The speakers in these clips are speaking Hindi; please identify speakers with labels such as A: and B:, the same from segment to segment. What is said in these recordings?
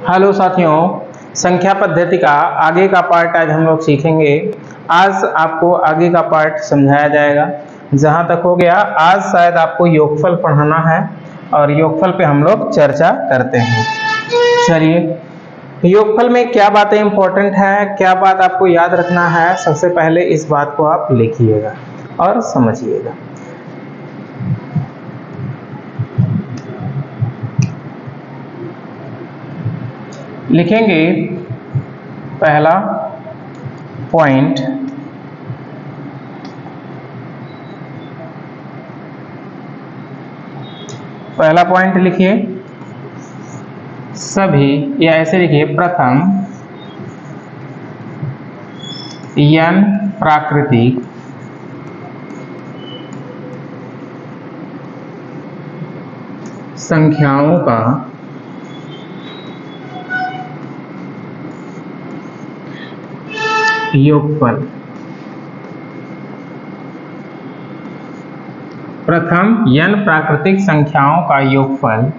A: हेलो साथियों, संख्या पद्धति का आगे का पार्ट आज हम लोग सीखेंगे। आज आपको आगे का पार्ट समझाया जाएगा। जहां तक हो गया, आज शायद आपको योगफल पढ़ाना है और योगफल पे हम लोग चर्चा करते हैं। चलिए, योगफल में क्या बातें इंपॉर्टेंट है, क्या बात आपको याद रखना है, सबसे पहले इस बात को आप लिखिएगा और समझिएगा। लिखेंगे पहला पॉइंट, लिखिए सभी, या ऐसे लिखिए प्रथम n प्राकृतिक संख्याओं का योगफल। प्रथम n प्राकृतिक संख्याओं का योगफल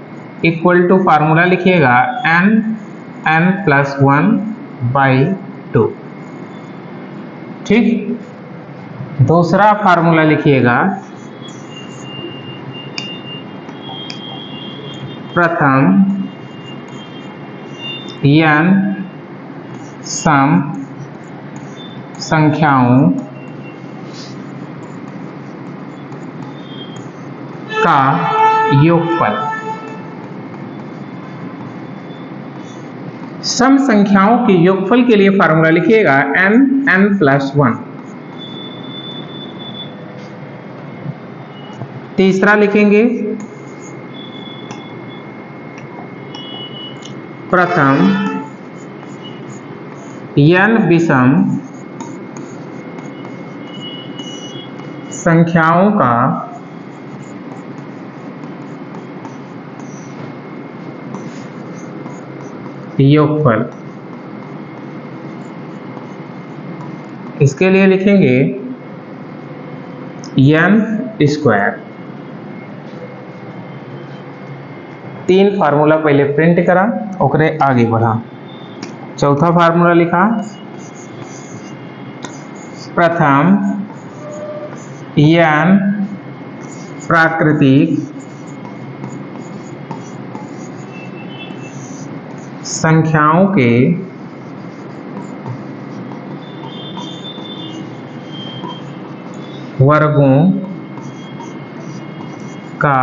A: इक्वल टू फार्मूला लिखिएगा n+1/2। ठीक, दूसरा फार्मूला लिखिएगा प्रथम n सम संख्याओं का योगफल। सम संख्याओं के योगफल के लिए फार्मूला लिखिएगा n+1। तीसरा लिखेंगे प्रथम n विषम संख्याओं का योगफल। इसके लिए लिखेंगे n²। तीन फार्मूला पहले प्रिंट करा, ओकरे आगे बढ़ा। चौथा फार्मूला लिखा प्रथम n प्राकृतिक संख्याओं के वर्गों का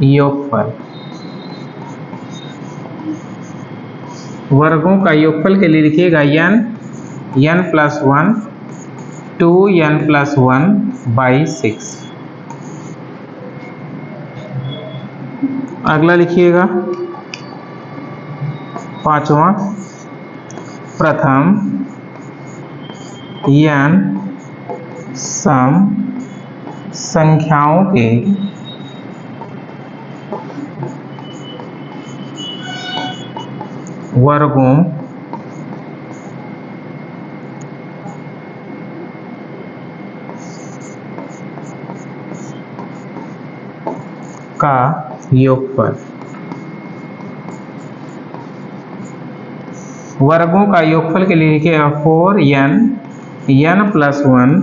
A: योगफल। वर्गों का योगफल के लिए लिखिएगा n+1 2n+1/6। अगला लिखिएगा पांचवा, प्रथम n सम संख्याओं के वर्गों का योगफल। वर्गों का योगफल के लिए लिखिएगा 4n n+1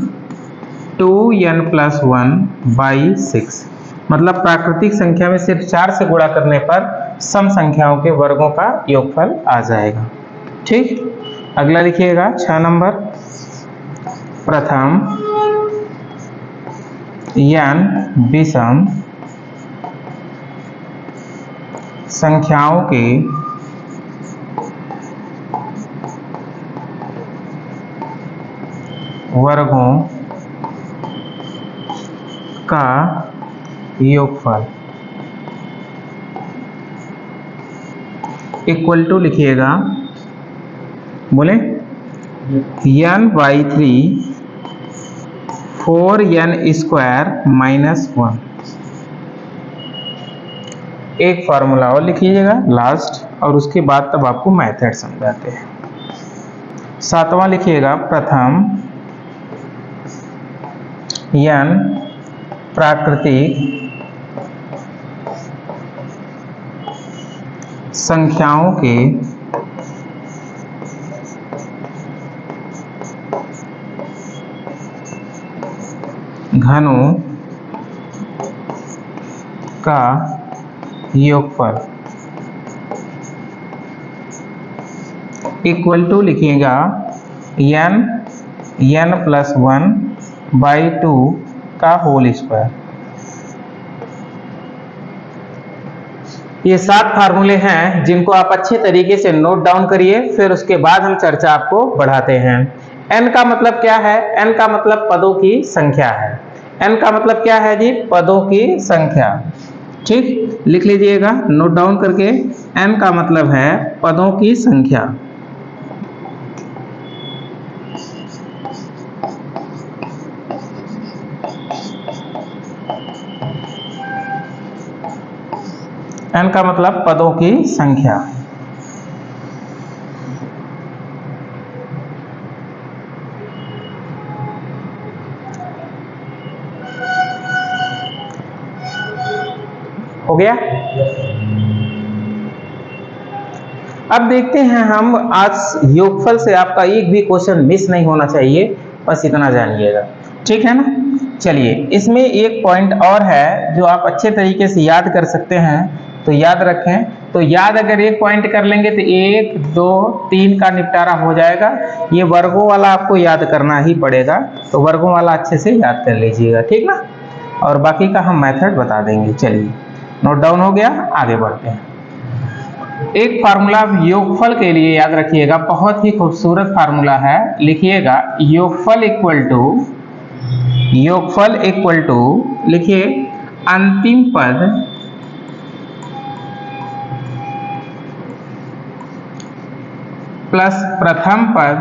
A: 2n+1/6। मतलब प्राकृतिक संख्या में सिर्फ 4 से गुणा करने पर सम संख्याओं के वर्गों का योगफल आ जाएगा। ठीक, अगला लिखिएगा 6 नंबर, प्रथम n विषम संख्याओं के वर्गों का योगफल इक्वल टू लिखिएगा, बोले n/3 4n² -1। एक फार्मूला और लिखिएगा लास्ट, और उसके बाद तब आपको मेथड समझाते हैं। सातवां लिखिएगा प्रथम n प्राकृतिक संख्याओं के घनों का योगफल इक्वल टू लिखिएगा n+1/2 का होल स्क्वायर। ये 7 फार्मूले हैं जिनको आप अच्छे तरीके से नोट डाउन करिए, फिर उसके बाद हम चर्चा आपको बढ़ाते हैं। n का मतलब क्या है? n का मतलब पदों की संख्या है। n का मतलब क्या है जी? पदों की संख्या। ठीक, लिख लीजिएगा नोट डाउन करके। n का मतलब है पदों की संख्या। n का मतलब पदों की संख्या। हो गया? अब देखते हैं हम आज योगफल से आपका एक भी क्वेश्चन मिस नहीं होना चाहिए, बस इतना जानिएगा। ठीक है ना? चलिए, इसमें एक पॉइंट और है जो आप अच्छे तरीके से याद कर सकते हैं, तो याद रखें। तो याद अगर एक पॉइंट कर लेंगे तो 1, 2, 3 का निपटारा हो जाएगा। ये वर्गों वाला आपको याद करना ही पड़ेगा, तो वर्गों वाला अच्छे से याद कर लीजिएगा। ठीक ना? और बाकी का हम मेथड बता देंगे। चलिए, नोट डाउन हो गया, आगे बढ़ते हैं। एक फार्मूला योगफल के लिए याद रखिएगा, बहुत ही खूबसूरत फार्मूला है। लिखिएगा योगफल इक्वल टू लिखिए अंतिम पद प्लस प्रथम पद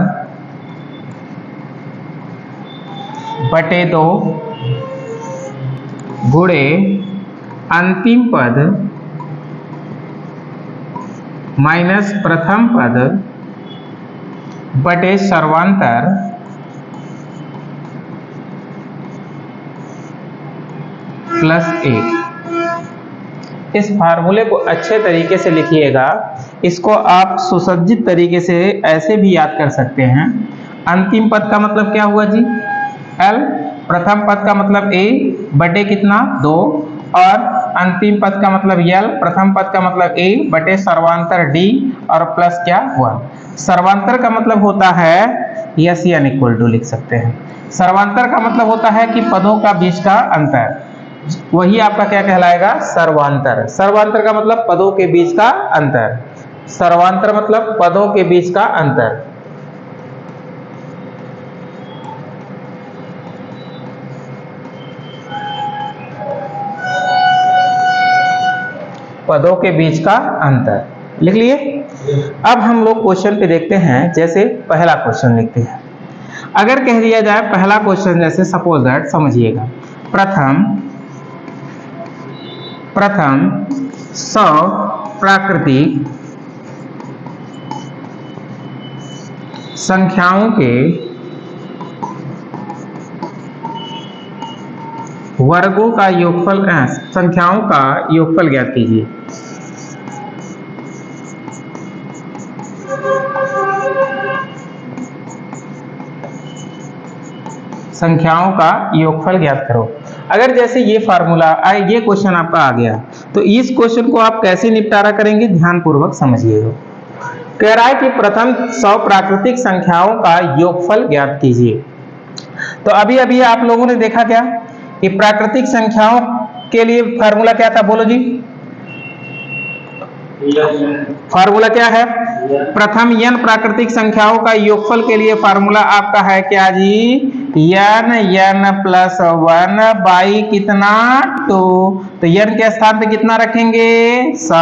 A: बटे 2 गुणे अंतिम पद माइनस प्रथम पद बटे सर्वांतर प्लस 1। इस फार्मूले को अच्छे तरीके से लिखिएगा। इसको आप सुसज्जित तरीके से ऐसे भी याद कर सकते हैं। अंतिम पद का मतलब क्या हुआ जी? L। प्रथम पद का मतलब A बटे कितना? 2। और अंतिम पद का मतलब L। प्रथम पद का मतलब A बटे सर्वांतर D और प्लस क्या? 1। सर्वांतर का मतलब होता है SN इक्वल टू लिख सकते हैं। सर्वांतर का मतलब होता है कि पदों का बीच का अंतर, वही आपका क्या कहलाएगा? सर्वांतर। सर्वांतर का मतलब पदों के बीच का अंतर। सर्वांतर मतलब पदों के बीच का अंतर। पदों के बीच का अंतर लिख लिए। अब हम लोग क्वेश्चन पे देखते हैं। जैसे पहला क्वेश्चन लिखते हैं। अगर कह दिया जाए पहला क्वेश्चन, जैसे सपोज दैट, समझिएगा, प्रथम 100 प्राकृतिक संख्याओं के वर्गों का योगफल, संख्याओं का योगफल ज्ञात कीजिए। संख्याओं का योगफल ज्ञात करो। अगर जैसे ये फार्मूला, ये क्वेश्चन आपका आ गया, तो इस क्वेश्चन को आप कैसे निपटारा करेंगे? ध्यान पूर्वक समझिएगा। कह रहा है कि प्रथम 100 प्राकृतिक संख्याओं का योगफल ज्ञात कीजिए। तो अभी अभी आप लोगों ने देखा क्या कि प्राकृतिक संख्याओं के लिए फार्मूला क्या था? बोलो जी। फार्मूला क्या है? प्रथम n प्राकृतिक संख्याओं का योगफल के लिए फार्मूला आपका है क्या जी? n प्लस 1 बाई कितना? 2। तो n के स्थान पे कितना रखेंगे? 100।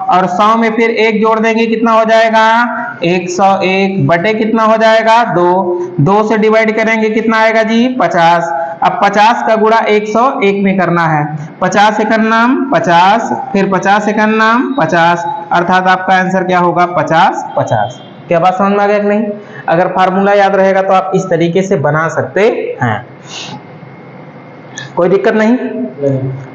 A: और 100 में फिर 1 जोड़ देंगे, कितना हो जाएगा? 101 बटे कितना हो जाएगा? 2। 2 से डिवाइड करेंगे, कितना आएगा जी? 50। अब 50 का गुणा 101 में करना है। 50 एकड़ नाम 50, फिर 50 एकड़ नाम 50, अर्थात आपका आंसर क्या होगा? 50 50। क्या बात समझ में आ गया कि नहीं? अगर फार्मूला याद रहेगा तो आप इस तरीके से बना सकते हैं। कोई दिक्कत नहीं।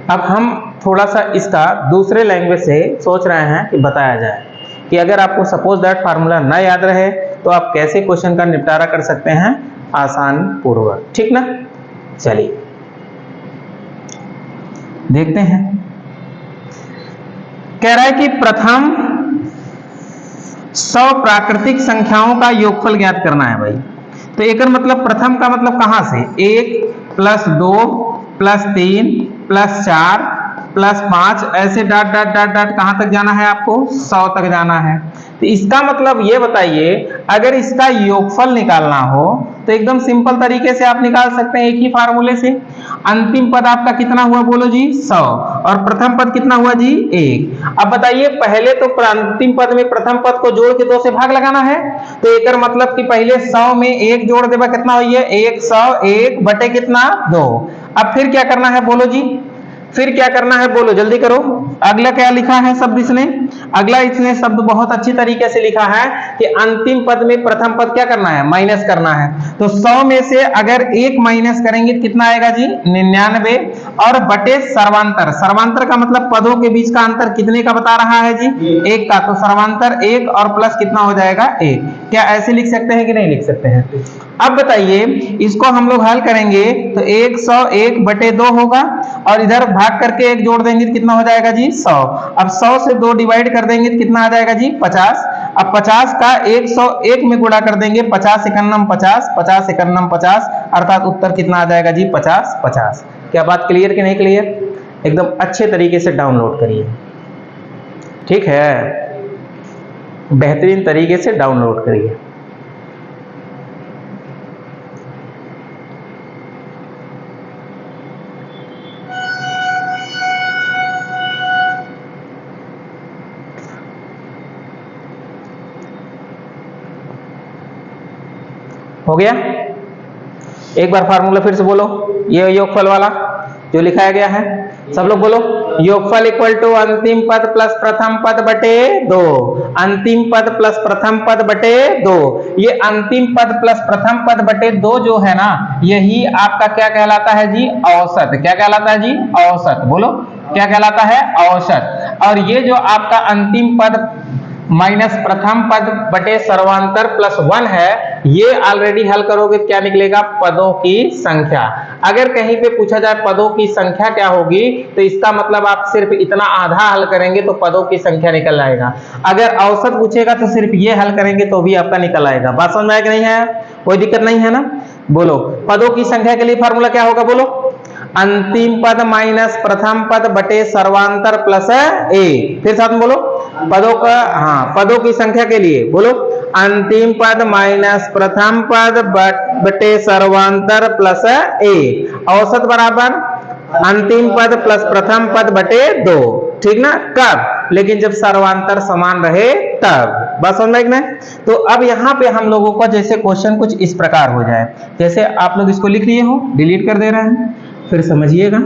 A: अब हम थोड़ा सा इसका दूसरे लैंग्वेज से सोच रहे हैं कि बताया जाए कि अगर आपको सपोज दैट फार्मूला ना याद रहे तो आप कैसे क्वेश्चन का निपटारा कर सकते हैं आसान पूर्वक, ठीक ना। चलिए देखते हैं। कह रहा है कि प्रथम 100 प्राकृतिक संख्याओं का योगफल ज्ञात करना है भाई। तो एक मतलब प्रथम का मतलब कहां से, 1 प्लस 2 प्लस 3 प्लस 4 प्लस 5 ऐसे डाट डाट डाट डाट कहां तक जाना है आपको, 100 तक जाना है। तो इसका मतलब ये बताइए, अगर इसका योगफल निकालना हो तो एकदम सिंपल तरीके से आप निकाल सकते हैं एक ही फार्मूले से। अंतिम पद आपका कितना हुआ बोलो जी, 100, और प्रथम पद कितना हुआ जी, 1। अब बताइए पहले तो अंतिम पद में प्रथम पद को जोड़ के 2 से भाग लगाना है, तो एक मतलब कि पहले 100 में 1 जोड़ देगा कितना हुई है, 101 बटे कितना, 2। अब फिर क्या करना है बोलो जी, फिर क्या करना है बोलो, जल्दी करो। अगला क्या लिखा है शब्द इसने, अगला इसने शब्द बहुत अच्छी तरीके से लिखा है कि अंतिम पद में प्रथम पद क्या करना है, माइनस करना है। तो 100 में से अगर 1 माइनस करेंगे तो कितना आएगा जी, 99, और बटे सर्वांतर, सर्वांतर का मतलब पदों के बीच का अंतर कितने का बता रहा है जी, 1 का। तो सर्वांतर 1 और प्लस कितना हो जाएगा, 1। क्या ऐसे लिख सकते हैं कि नहीं लिख सकते हैं। अब बताइए इसको हम लोग हल करेंगे तो 101 बटे 2 होगा, और इधर भाग करके 1 जोड़ देंगे तो कितना हो जाएगा जी, 100। अब 100 से 2 डिवाइड कर देंगे तो कितना आ जाएगा जी, 50। अब 50 का 101 में गुणा कर देंगे, 50 एकन्नम 50, 50 एकन्नम 50, अर्थात उत्तर कितना आ जाएगा जी, 50 50। क्या बात क्लियर कि नहीं क्लियर, एकदम अच्छे तरीके से डाउनलोड करिए, ठीक है, बेहतरीन तरीके से डाउनलोड करिए। हो गया, एक बार फार्मूला फिर से बोलो, ये योगफल वाला जो लिखाया गया है, सब लोग बोलो, योगफल इक्वल टू अंतिम पद प्लस प्रथम पद बटे 2, अंतिम पद प्लस प्रथम पद बटे 2। ये अंतिम पद प्लस प्रथम पद बटे 2 जो है ना, यही आपका क्या कहलाता है जी, औसत। क्या कहलाता है जी, औसत। बोलो क्या कहलाता है, औसत। और ये जो आपका अंतिम पद माइनस प्रथम पद बटे सर्वांतर प्लस 1 है, ये ऑलरेडी हल करोगे क्या निकलेगा, पदों की संख्या। अगर कहीं पे पूछा जाए पदों की संख्या क्या होगी, तो इसका मतलब आप सिर्फ इतना आधा हल करेंगे तो पदों की संख्या निकल आएगा। अगर औसत पूछेगा तो सिर्फ ये हल करेंगे तो भी आपका निकल आएगा। बात समझ में आया कि नहीं है, कोई दिक्कत नहीं है ना। बोलो पदों की संख्या के लिए फार्मूला क्या होगा, बोलो, अंतिम पद माइनस प्रथम पद बटे सर्वांतर प्लस ए। फिर साथ में बोलो पदों का, हाँ पदों की संख्या के लिए बोलो, अंतिम पद माइनस प्रथम पद बटे सर्वांतर प्लस ए, औसत बराबर अंतिम पद प्लस प्रथम पद बटे 2, ठीक ना। कब, लेकिन जब सर्वांतर समान रहे तब। बस समझ में। तो अब यहाँ पे हम लोगों को जैसे क्वेश्चन कुछ इस प्रकार हो जाए, जैसे आप लोग इसको लिख लिए हो, डिलीट कर दे रहे हैं, फिर समझिएगा।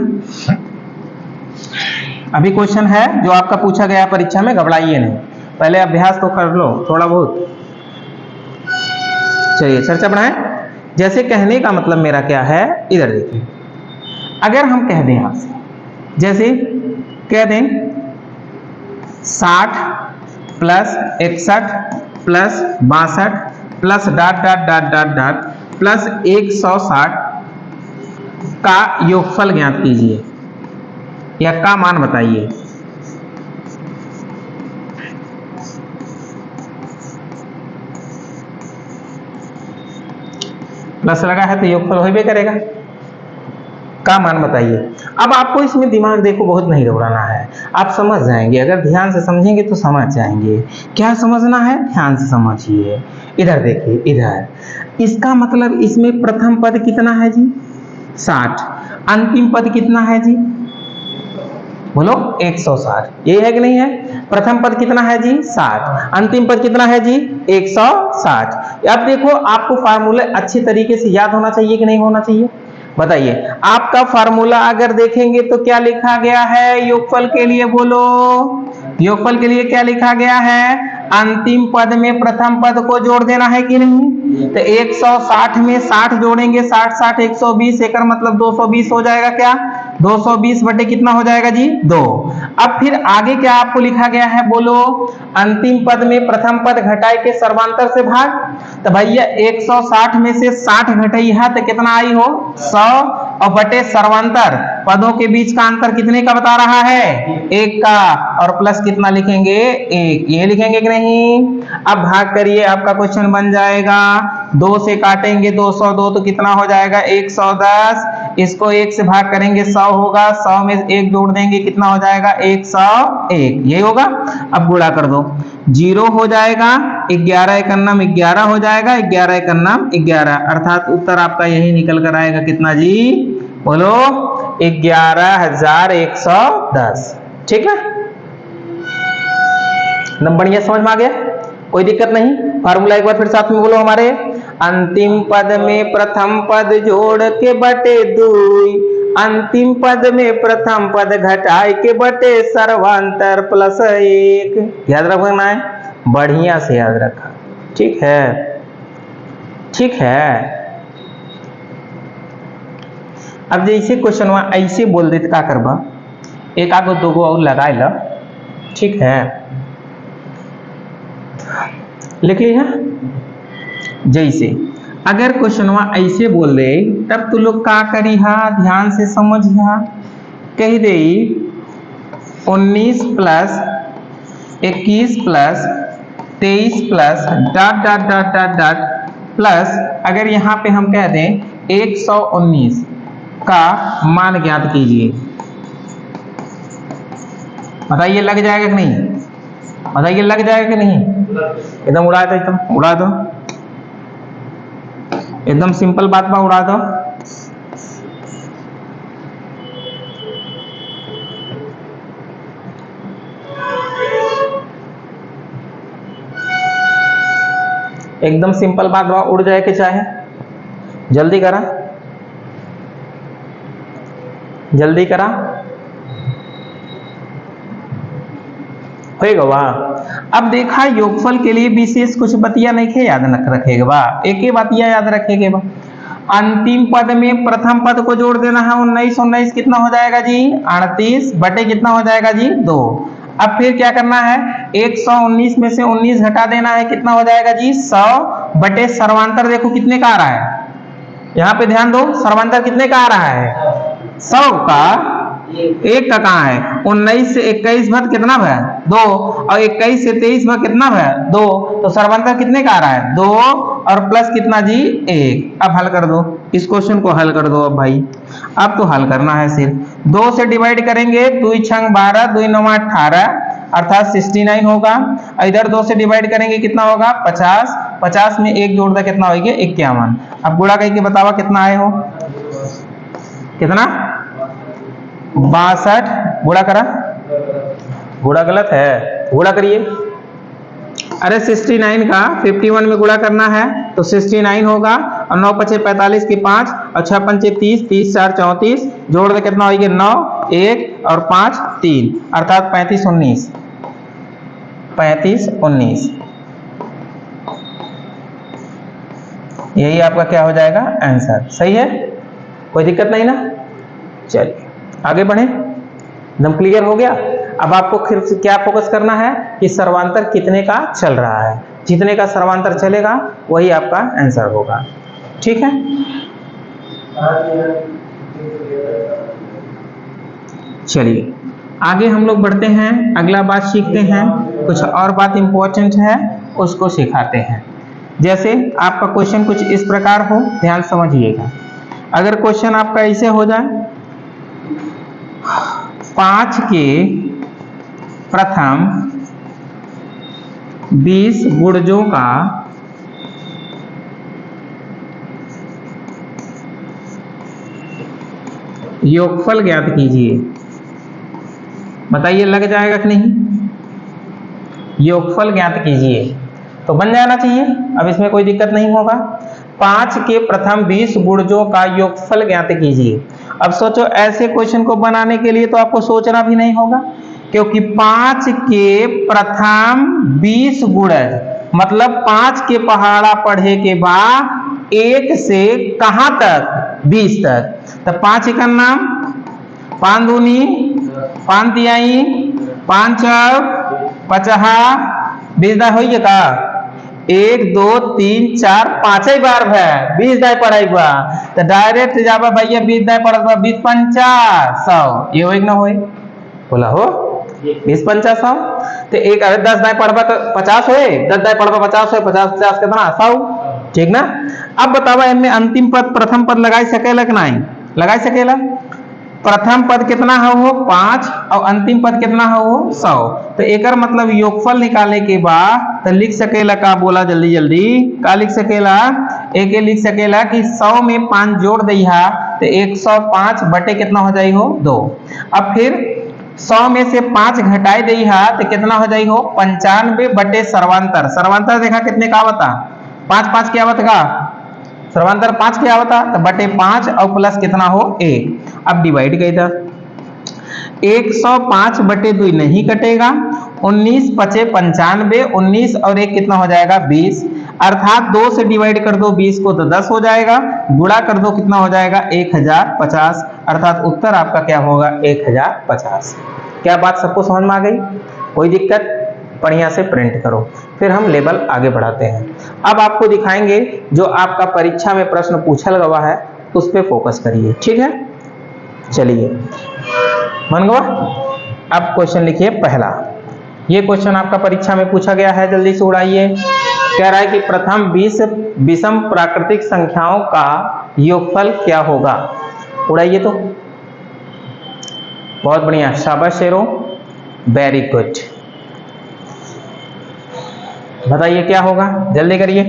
A: अभी क्वेश्चन है जो आपका पूछा गया परीक्षा में, घबराइए नहीं, पहले अभ्यास तो कर लो थोड़ा बहुत। चलिए चर्चा बढ़ाएं। जैसे कहने का मतलब मेरा क्या है, इधर देखिए, अगर हम कह दें आपसे, जैसे कह दें 60 plus 61 plus 62 plus dot dot dot dot dot plus 160 का योगफल ज्ञात कीजिए या का मान बताइए। प्लस लगा है तो योगफल होइबे करेगा, का मान बताइए। अब आपको इसमें दिमाग देखो बहुत नहीं दौड़ाना है, आप समझ जाएंगे, अगर ध्यान से समझेंगे तो समझ जाएंगे। क्या समझना है, ध्यान से समझिए। इधर देखिए, इधर इसका मतलब इसमें प्रथम पद कितना है जी, 60, अंतिम पद कितना है जी, बोलो 160, ये है कि नहीं है। प्रथम पद कितना है जी, 60, अंतिम पद कितना है जी, 160। अब देखो आपको फार्मूला अच्छी तरीके से याद होना चाहिए कि नहीं होना चाहिए, बताइए। आपका फार्मूला अगर देखेंगे तो क्या लिखा गया है योगफल के लिए, बोलो योगफल के लिए क्या लिखा गया है, अंतिम पद में प्रथम पद को जोड़ देना है कि नहीं? तो 160 में 60 जोड़ेंगे, 60 60 120, एक मतलब 220 हो जाएगा। क्या 220 बटे कितना हो जाएगा जी? 2। अब फिर आगे क्या आपको लिखा गया है बोलो? अंतिम पद में प्रथम पद घटाए के सर्वांतर से भाग। तो भैया 160 में से 60 घटाई है तो कितना आई हो? 100, और बटे सर्वांतर पदों के बीच का अंतर कितने का बता रहा है? 1 का, और प्लस कितना लिखेंगे? 1। ये लिखेंगे कि नहीं? अब भाग करिए, आपका क्वेश्चन बन जाएगा। 2 से काटेंगे 202 तो कितना हो जाएगा? 110। इसको 1 से भाग करेंगे 100 होगा, 100 में 1 जोड़ देंगे कितना हो जाएगा? 101। यही होगा। अब गुणा कर दो, 0 हो जाएगा, 11 एकन्नम 11 हो जाएगा, 11 एकन्नम 11, अर्थात उत्तर आपका यही निकल कर आएगा। कितना जी? बोलो 11,110। ठीक है, नंबर ये समझ में आ गया? कोई दिक्कत नहीं। फार्मूला एक बार फिर साथ में बोलो हमारे। अंतिम पद में प्रथम पद जोड़ के बटे 2, अंतिम पद में प्रथम पद घटाए के बटे सर्वांतर प्लस 1। याद रखना है, बढ़िया से याद रखा। ठीक है, ठीक है। अब जैसे क्वेश्चन ऐसे बोल देते का करबा, एक आगो दोगो और लगा लो। ठीक है, लिखिए है जैसे अगर क्वेश्चन ऐसे बोल दे तब तू लोग का करी हा? ध्यान से समझिया। कह दे 19 plus 21 plus 23 plus dot dot dot dot dot plus, अगर यहाँ पे हम कह दें 119 का मान ज्ञात कीजिए। बताइए लग जाएगा कि नहीं? बताइए लग जाएगा कि नहीं? एकदम उड़ा दो, एकदम उड़ा दो, एकदम सिंपल बात बा, उड़ा दो। एकदम सिंपल बात बा, उड़ जाए के चाहे। जल्दी करा, जल्दी करा, होएगा वाह। अब देखा योगफल के लिए विशेष कुछ बतिया नहीं खे याद रखेगा बा, एक ही बतिया याद रखेगा बा। अंतिम पद में प्रथम पद को जोड़ देना है। 19 19 कितना हो जाएगा जी? 38 बटे कितना हो जाएगा जी? 2। अब फिर क्या करना है? 119 में से 19 घटा देना है, कितना हो जाएगा जी? 100 बटे सर्वांतर देखो कितने का आ रहा है, यहाँ पे ध्यान दो, सर्वांतर कितने का आ रहा है? 100 का। 1 का कहाँ है? 19 से 21 भर कितना है? 2, और 21 से 23 भर कितना है? 2, तो सर्वांतर कितने का आ रहा है? 2, और प्लस कितना जी? 1। अब हल कर दो, इस क्वेश्चन को हल कर दो। अब भाई अब तो हल करना है, सिर्फ 2 से डिवाइड करेंगे, 2 छंग 12, 2 9 18, अर्थात 69 होगा। इधर 2 से डिवाइड करेंगे कितना होगा? 50, 50 में 1 जोड़ दे कितना होगा? 51। अब गुणा करके बतावा कितना आए हो? कितना? 62। गुणा करा, गुणा गलत है, गुणा करिए। अरे 69 का 51 में गुणा करना है तो 69 होगा, और 9 5 45 की 5, और 6 5 30, 30 4 34, जोड़ दे कितना होगा? 9 1 और 5 3, अर्थात 35 19। 35 19, यही आपका क्या हो जाएगा? आंसर। सही है, कोई दिक्कत नहीं ना? चलिए आगे बढ़े, एकदम क्लियर हो गया। अब आपको फिर क्या फोकस करना है कि सर्वांतर कितने का चल रहा है, जितने का सर्वांतर चलेगा वही आपका आंसर होगा। ठीक है, चलिए आगे हम लोग बढ़ते हैं, अगला बात सीखते हैं। कुछ और बात इंपॉर्टेंट है उसको सिखाते हैं। जैसे आपका क्वेश्चन कुछ इस प्रकार हो, ध्यान समझिएगा। अगर क्वेश्चन आपका ऐसे हो जाए, 5 के प्रथम 20 गुणजों का योगफल ज्ञात कीजिए। बताइए लग जाएगा कि नहीं? योगफल ज्ञात कीजिए, तो बन जाना चाहिए, अब इसमें कोई दिक्कत नहीं होगा। 5 के प्रथम 20 गुणजों का योगफल ज्ञात कीजिए। अब सोचो ऐसे क्वेश्चन को बनाने के लिए तो आपको सोचना भी नहीं होगा, क्योंकि 5 के प्रथम 20 गुणज, मतलब 5 के पहाड़ा पढ़े के बाद 1 से कहां तक 20 तक। तो 5 एकम नाम 5 दूनी 5 तिहाई 5 चौक 50 20 दाई होइए का 1 2 3 4 5 बार है 20 दाई पढ़ाई बा। तो डायरेक्ट जाबा भैया 20 दाई पढ़त बा 20 पंचा 100 ये होई ना होई बोला हो 20 पंचा 100। तो एक अगर 10 दाई पढ़बा तो 50 होए 10 दाई पढ़बा 50 होए 50 50 कितना 100 ठीक ना। अब बतावा इनमें अंतिम पद प्रथम पद लगाई सकेला कि नहीं लगाई सकेला। प्रथम पद कितना है वो 5 और अंतिम पद कितना है वो 100। तो एकर मतलब योगफल निकाले के बाद तो लिख सकेला का बोला जल्दी जल्दी का लिख सकेला एक लिख सकेला कि 100 में 5 जोड़ दिया तो 105 बटे कितना हो जाई हो 2। अब फिर 100 में से 5 घटाई दिया तो कितना हो जाई हो 95 बटे सर्वांतर। सर्वांतर देखा कितने का बता 5 5 क्या बता सर्वांतर 5 क्या होता तो बटे 5 और प्लस कितना हो 1। अब डिवाइड कर इधर 105 बटे 2 नहीं कटेगा 19 पचे 95 19 और 1 कितना हो जाएगा 20 अर्थात 2 से डिवाइड कर दो 20 को तो 10 हो जाएगा गुणा कर दो कितना हो जाएगा 1050 अर्थात उत्तर आपका क्या होगा 1050। क्या बात सबको समझ में आ गई कोई दिक्कत बढ़िया से प्रिंट करो। फिर हम लेवल आगे बढ़ाते हैं। अब आपको दिखाएंगे जो आपका परीक्षा में प्रश्न पूछल गवा है उस पे फोकस करिए ठीक है। चलिए मन गवा। अब क्वेश्चन लिखिए पहला। ये क्वेश्चन आपका परीक्षा में पूछा गया है जल्दी से उड़ाइए। कह रहा है कि प्रथम 20 विषम प्राकृतिक संख्याओं का योगफल क्या होगा। उड़ाइए तो बहुत बढ़िया शाबाश शेरों वेरी गुड। बताइए क्या होगा जल्दी करिए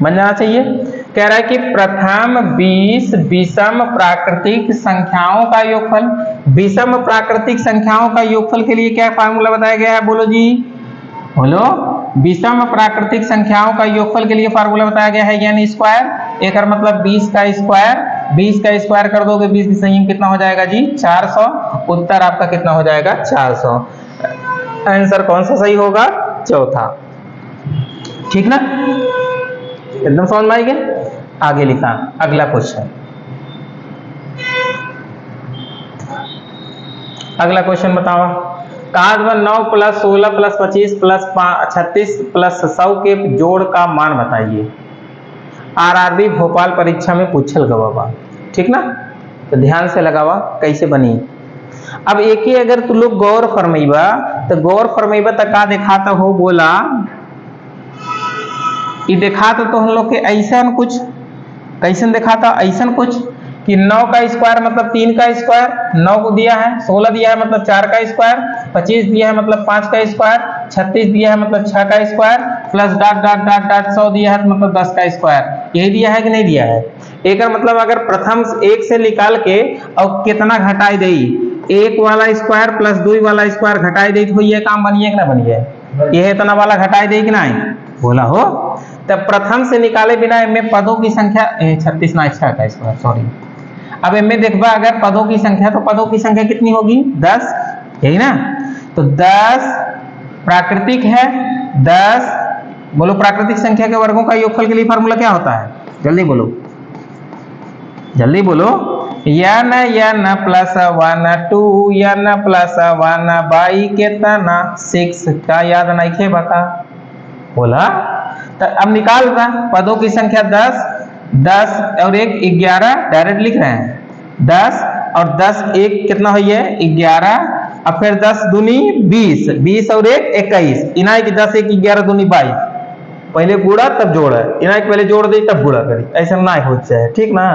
A: बन जाना चाहिए। कह रहा है कि प्रथम 20 विषम प्राकृतिक संख्याओं का योगफल। विषम प्राकृतिक संख्याओं का योगफल के लिए क्या फार्मूला बताया गया है बोलो जी बोलो। विषम प्राकृतिक संख्याओं का योगफल के लिए फार्मूला बताया गया है यानी स्क्वायर। एक मतलब 20 का स्क्वायर कर दोगे 20 की संख्या कितना हो जाएगा जी 400। उत्तर आपका कितना हो जाएगा 400। आंसर कौन सा सही होगा चौथा ठीक ना एकदम समझ में आई गया। आगे लिखा अगला क्वेश्चन। अगला क्वेश्चन बताओ। कहा 9 प्लस 16 प्लस 25 प्लस 36 प्लस 100 के जोड़ का मान बताइए। आरआरबी भोपाल परीक्षा में पूछल गवा ठीक ना। तो ध्यान से लगावा कैसे बनी। अब एक ही अगर तू लोग गौर फरमाइबा तो का दिखाता हो बोला ये दिखाता तो हम लोग के ऐसा कुछ कैसे दिखाता ऐसा कुछ कि 9 का स्क्वायर मतलब 3 का स्क्वायर 9 को दिया है 16 दिया है मतलब 4 का स्क्वायर 25 दिया है मतलब 5 का स्क्वायर 36 दिया है मतलब 6 का square plus dot dot dot dot 100 दिया है मतलब 10 का स्क्वायर। यही दिया है कि नहीं दिया है। एक मतलब अगर प्रथम 1 से निकाल के और कितना घटाई दे 1 वाला स्क्वायर प्लस 2 वाला स्क्वायर घटाई दे तो ये काम बनिए कि ना बनिए। ये इतना वाला घटाई दे कि नहीं बोला हो। तब प्रथम से निकाले बिना इनमें पदों की संख्या 36 ना 6 का स्क्वायर सॉरी। अब इनमें देखबा अगर पदों की संख्या तो पदों की संख्या कितनी होगी 10 यही ना। तो 10 प्राकृतिक है 10 बोलो प्राकृतिक संख्या के वर्गों का योगफल के लिए फार्मूला क्या होता है जल्दी बोलो n plus 1 2 n plus 1 by कितना 6 का याद नहीं खे बता बोला। तो अब निकाल रहा पदों की संख्या 10 और 1 11 डायरेक्ट लिख रहे हैं 10 और 10 1 कितना हुई है 11 अब फिर 10 दूनी 20 और 1 21 इना की 10 1 11 दूनी 22 पहले गुड़ा तब जोड़ा इना पहले जोड़ दी तब गुड़ा करी ऐसा ना हो जाए ठीक ना।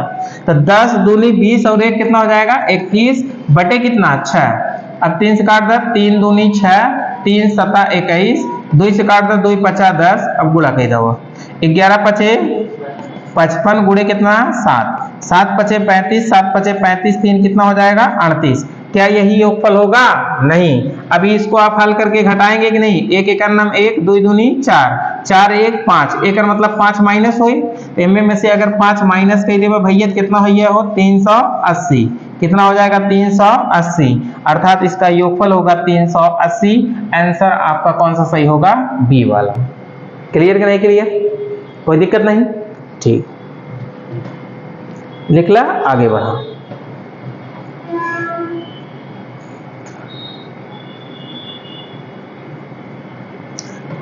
A: तो 10 दूनी 20 और 1 कितना हो जाएगा 21 बटे कितना 6। अब 3 से काट दो 3 दूनी 6 3 7 21 2 से काट दो 2 5 10 अब गुड़ा कह दो 11 पचे 55 गुड़े कितना 7 7 पचे 35 7 पचे 35 3 कितना हो जाएगा 38 क्या यही योगफल होगा? नहीं। अभी इसको आप हल करके घटाएंगे कि नहीं? एक एकर नाम 1, 2 दूनी 4, 4 1 5, एकर मतलब 5 माइनस हुई, तो एम में से अगर 5 माइनस कर देगा भैया कितना हो 380, कितना हो जाएगा 380, अर्थात इसका योगफल होगा 380। आंसर आपका कौन सा सही होगा? बी वाला। क्लियर कि नहीं क्लियर? कोई दिक्कत नहीं? ठीक, लिख ला, आगे बढ़ा।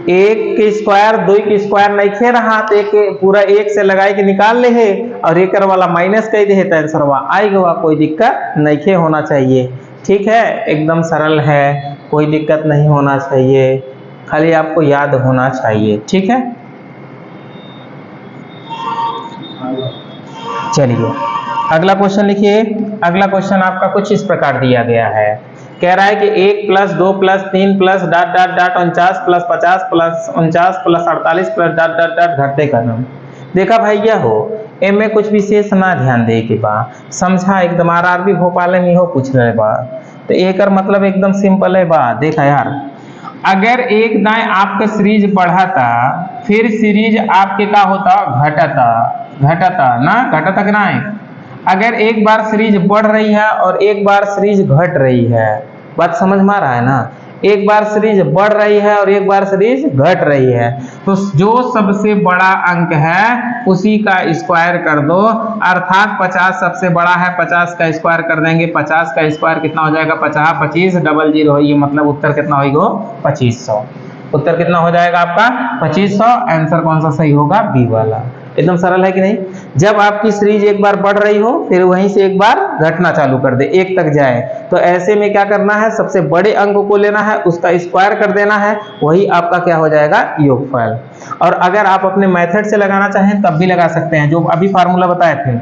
A: एक के स्क्वायर 2 के स्क्वायर नहीं खे रहा, तो एक पूरा 1 से लगाए के निकाल ले है और एकर वाला माइनस कर दे है, तो आंसरवा आएगा, कोई दिक्कत नहीं खे होना चाहिए। ठीक है, एकदम सरल है, कोई दिक्कत नहीं होना चाहिए, खाली आपको याद होना चाहिए। ठीक है, चलिए अगला क्वेश्चन लिखिए। अगला क्वेश्चन आपका कुछ इस प्रकार दिया गया है, कह रहा है कि 1 + 2 + 3 + dot dot dot 49 + 50 + 49 + 48 + dot dot dot घटते क्रम। देखा भैया हो, एमे कुछ विशेष ना ध्यान दे के बा, समझा एकदम आरआरबी भोपाल में हो पूछ रहे बा, तो एकर मतलब एकदम सिंपल है बा। देखा यार, अगर एक दाएं आपका सीरीज बढ़ाता, फिर सीरीज आपके का होता घटता, घटता ना, घटता कि नहीं? अगर एक बार सीरीज बढ़ रही है और एक बार सीरीज घट रही है, बात समझ में आ रहा है ना? एक बार सीरीज बढ़ रही है और एक बार सीरीज घट रही है, तो जो सबसे बड़ा अंक है उसी का स्क्वायर कर दो, अर्थात 50 सबसे बड़ा है, 50 का स्क्वायर कर देंगे, 50 का स्क्वायर कितना हो जाएगा? 50 25 00, ये मतलब उत्तर कितना होगा? 2500। उत्तर कितना हो जाएगा आपका? 2500। आंसर कौन सा सही होगा? बी वाला। एकदम सरल है कि नहीं? जब आपकी सीरीज एक बार बढ़ रही हो, फिर वहीं से एक बार घटना चालू कर दे, 1 तक जाए, तो ऐसे में क्या करना है? सबसे बड़े अंक को लेना है, उसका स्क्वायर कर देना है, वही आपका क्या हो जाएगा? योगफल। और अगर आप अपने मेथड से लगाना चाहें तब भी लगा सकते हैं, जो अभी फार्मूला बताए थे।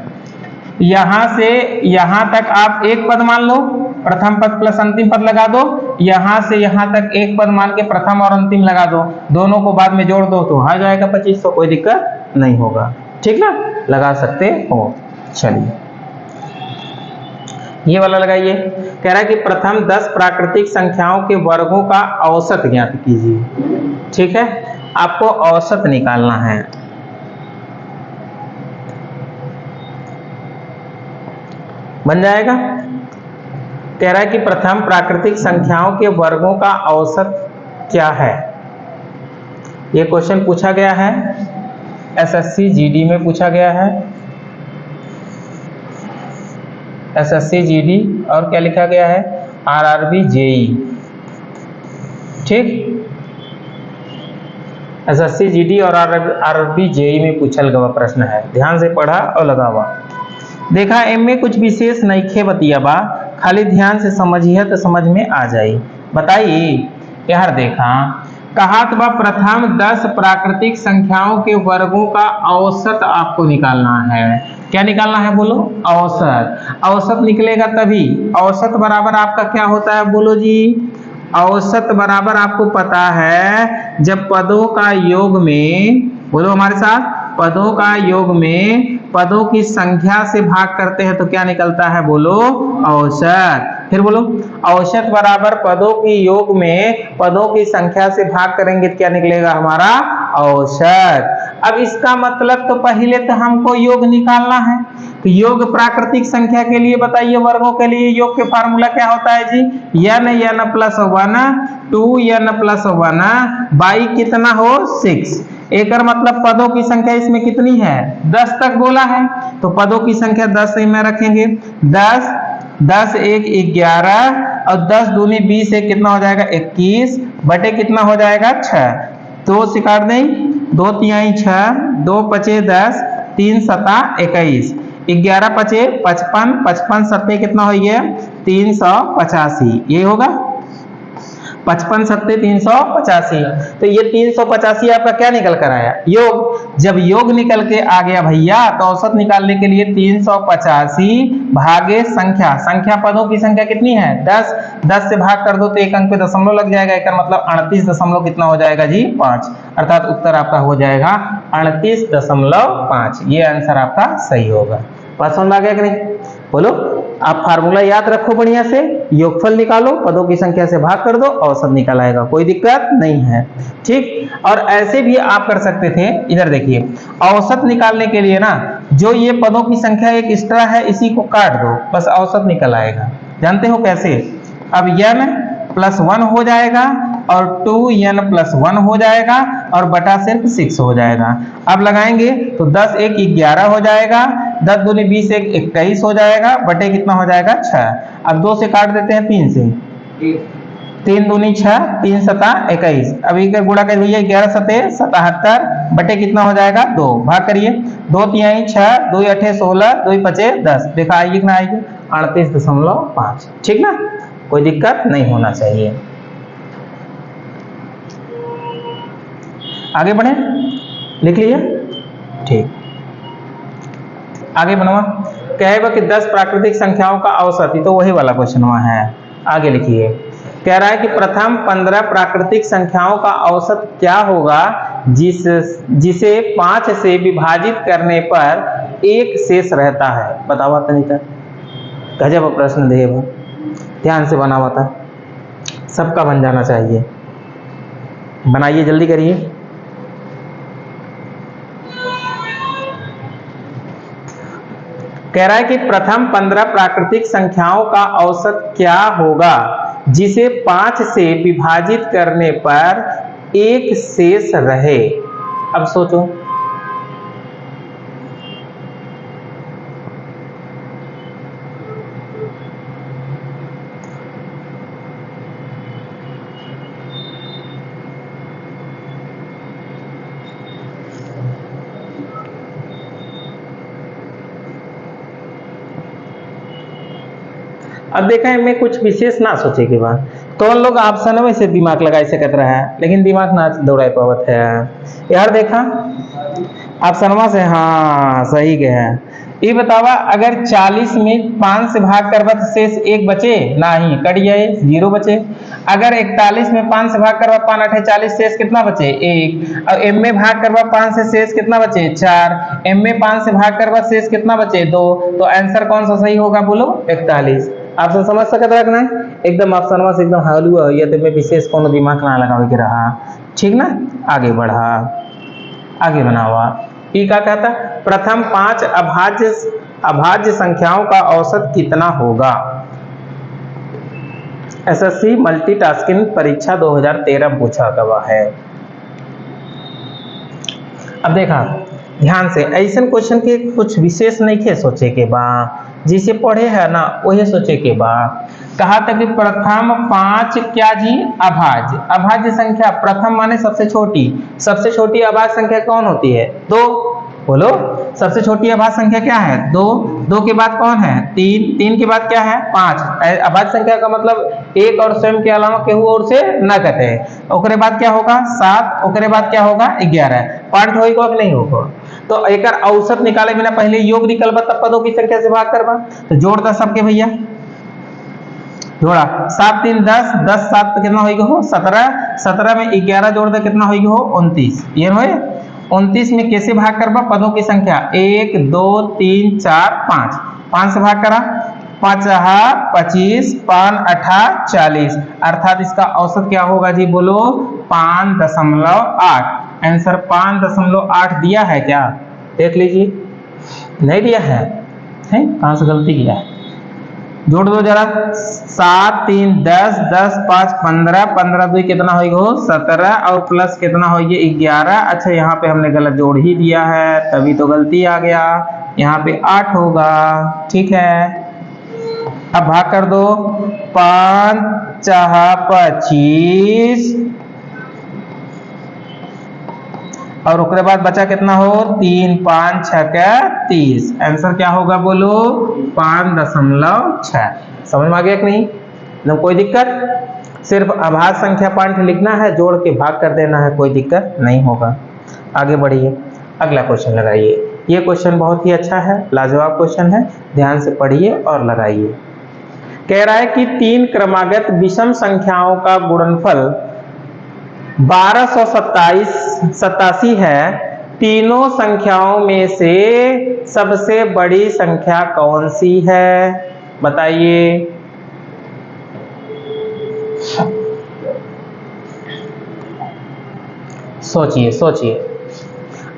A: यहां से यहां तक आप एक पद मान लो, प्रथम पद प्लस अंतिम पद लगा दो, यहां से यहां तक एक पद मान के प्रथम और अंतिम लगा दो, दोनों को बाद में जोड़ दो तो आ जाएगा 2500, कोई दिक्कत नहीं होगा। ठीक ना, लगा सकते हो। चलिए ये वाला लगाइए, कह रहा है कि प्रथम 10 प्राकृतिक संख्याओं के वर्गों का औसत ज्ञात कीजिए। ठीक है, आपको औसत निकालना है। बन जाएगा। कह रहा है कि प्रथम प्राकृतिक संख्याओं के वर्गों का औसत क्या है? ये क्वेश्चन पूछा गया है, एसएससी जीडी में पूछा गया है, एसएससी जीडी, और क्या लिखा गया है? RRB JE. ठीक, एसएससी जीडी और आरआरबी जेई में पूछल गया प्रश्न है, ध्यान से पढ़ा और लगावा। देखा, एम में कुछ विशेष नइखे बतिया बा, खाली ध्यान से समझिए तो समझ में आ जाई। बताइए यार, देखा कहा तो बा प्रथम 10 प्राकृतिक संख्याओं के वर्गों का औसत आपको निकालना है। क्या निकालना है बोलो? औसत। औसत निकलेगा तभी, औसत बराबर आपका क्या होता है बोलो जी? औसत बराबर आपको पता है, जब पदों का योग में, बोलो हमारे साथ, पदों का योग में पदों की संख्या से भाग करते हैं तो क्या निकलता है बोलो? औसत। फिर बोलो, औसत बराबर पदों की योग में पदों की संख्या से भाग करेंगे तो क्या निकलेगा हमारा? औसत। अब इसका मतलब तो पहले तो हमको योग निकालना है, तो योग प्राकृतिक संख्या के लिए बताइए, वर्गों के लिए योग के फार्मूला क्या होता है जी? n + 1 2 n + 1 बाई कितना हो? 6। एकर मतलब पदों की संख्या इसमें कितनी है? 10 तक बोला है, तो पदों की संख्या 10 में रखेंगे, 10 10 1 11 और 10 दूनी 20 से कितना हो जाएगा? 21 बटे कितना हो जाएगा? 6। 2 से काट दें, 2 तिहाई 6, 2 पचे 10, 3 सता 21, 11 पचे 55, 55 सत्ते कितना हो गया? 385। ये होगा 55 सत्ते 385। तो ये 385 आपका क्या निकल कर आया? योग। जब योग निकल के आ गया भैया, तो औसत निकालने के लिए 385 भागे संख्या, संख्या पदों की संख्या कितनी है? 10। 10 से भाग कर दो तो एक अंक पे दशमलव लग जाएगा, एक मतलब 38 दशमलव कितना हो जाएगा जी? 5। अर्थात उत्तर आपका हो जाएगा 38.5। ये आंसर आपका सही होगा। बात समझ आ गया कि नहीं? बोलो, आप फार्मूला याद रखो बढ़िया से, योगफल निकालो, पदों की संख्या से भाग कर दो, औसत निकल आएगा, कोई दिक्कत नहीं है। ठीक, और ऐसे भी आप कर सकते थे, इधर देखिए, औसत निकालने के लिए ना, जो ये पदों की संख्या एक एक्स्ट्रा है इसी को काट दो, बस औसत निकल आएगा। जानते हो कैसे? अब n प्लस 1 हो जाएगा और 2n प्लस 1 हो जाएगा और बटा सिर्फ 6 हो जाएगा। अब लगाएंगे तो 10 1 11 हो जाएगा, 10 दूनी 20 1 21 हो जाएगा, बटे कितना हो जाएगा 6। अब 2 से काट देते हैं 3 से, 3 दूनी 6, 3 सता 21। अब एक गुणा कर भैया, 11 सते 77 बटे कितना हो जाएगा 2, भाग करिए, 2 तिहाई 6, 2 अठे 16, 2 पचे 10, देखा आएगी कि ना आएगी? 38.5। ठीक ना, कोई दिक्कत नहीं होना चाहिए। आगे बढ़े, लिख लिया? ठीक, आगे बनवा, कहेगा कि 10 प्राकृतिक संख्याओं का औसत, तो वही वाला क्वेश्चन हुआ है। आगे लिखिए, कह रहा है कि प्रथम 15 प्राकृतिक संख्याओं का औसत क्या होगा जिसे 5 से विभाजित करने पर 1 शेष रहता है। बतावा तनिका, गजब प्रश्न दे, ध्यान से बनावा था, सबका बन जाना चाहिए। बनाइए, जल्दी करिए। कह रहा है कि प्रथम 15 प्राकृतिक संख्याओं का औसत क्या होगा जिसे 5 से विभाजित करने पर 1 शेष रहे। अब सोचो, अब देखा है, मैं कुछ विशेष ना सोचे के बाद कौन लोग ऑप्शन में से दिमाग लगाई सकत रहा है, लेकिन दिमाग ना दौड़ा पावत है यार। देखा ऑप्शन से, हाँ सही के है। ये बतावा, अगर 40 में 5 से भाग करवा तो शेष 1 बचे नहीं, कट जाए 0 बचे। अगर 41 में 5 से भाग करवा 5 8 40, शेष कितना बचे 1। और m में भाग करवा 5 से शेष कितना बचे 4, m में 5 से भाग करवा शेष कितना बचे 2। तो आंसर कौन सा सही होगा बोलो? 41। ऑप्शन समझ सकत रखना है, एकदम ऑप्शन से एकदम हालू है, ये तो मैं विशेष कोनो दिमाग ना लगावे के रहा। ठीक ना, आगे बढ़ा, आगे बनावा। ये क्या कहता, प्रथम 5 अभाज्य संख्याओं का औसत कितना होगा। एसएससी मल्टीटास्किंग परीक्षा 2013 में पूछा गया है। अब देखा ध्यान से, ऐसे क्वेश्चन के कुछ विशेष नहीं के सोचे के बा, जिसे पढ़े है ना वही सोचे के बा। कहा था कि प्रथम 5 क्या जी, अभाज्य संख्या। प्रथम माने सबसे छोटी अभाज्य संख्या कौन होती है? 2। बोलो, सबसे छोटी अभाज्य संख्या क्या है? 2। 2 के बाद कौन है? 3। 3 के बाद क्या है? 5। अभाज्य संख्या का मतलब एक और स्वयं के अलावा केहू और से न कटे। ओकरे बाद क्या होगा? 7। ओकरे बाद क्या होगा? 11। पॉइंट होगा कि नहीं होगा? तो एक औसत निकाले बिना पहले योग निकलबा, तब पदों की संख्या से भाग करबा। तो जोड़ दो सबके भैया, जोड़ा 7 3 10, 10 7 तो कितना होगा? 17। 17 में 11 जोड़ दे, कितना होगा? 29। ये होए 29 में कैसे भाग करबा? पदों की संख्या 1 2 3 4 5। 5 से भाग करा, 5 25, 5 8 40, अर्थात इसका औसत क्या होगा जी बोलो? 5.8। आंसर 5.8 दिया है क्या? देख लीजिए, नहीं दिया है, कहां से गलती किया है? जोड़ दो जरा, 7 3 10, 10 5 15, 15 2 कितना होगा? 17 और प्लस कितना होगा? 11। अच्छा, यहाँ पे हमने गलत जोड़ ही दिया है, तभी तो गलती आ गया। यहाँ पे 8 होगा। ठीक है, अब भाग कर दो, 5 4 25 और उसके बाद बचा कितना हो? 3 5 6 30। आंसर क्या होगा बोलो? 5.6। समझ में आ गया कि नहीं? ना कोई दिक्कत, सिर्फ अभाज्य संख्या पॉइंट लिखना है, जोड़ के भाग कर देना है, कोई दिक्कत नहीं होगा। आगे बढ़िए, अगला क्वेश्चन लगाइए। ये क्वेश्चन बहुत ही अच्छा है, लाजवाब क्वेश्चन है, ध्यान से पढ़िए और लगाइए। कह रहा है कि 3 क्रमागत विषम संख्याओं का गुणनफल 1287 है, तीनों संख्याओं में से सबसे बड़ी संख्या कौन सी है, बताइए। सोचिए सोचिए।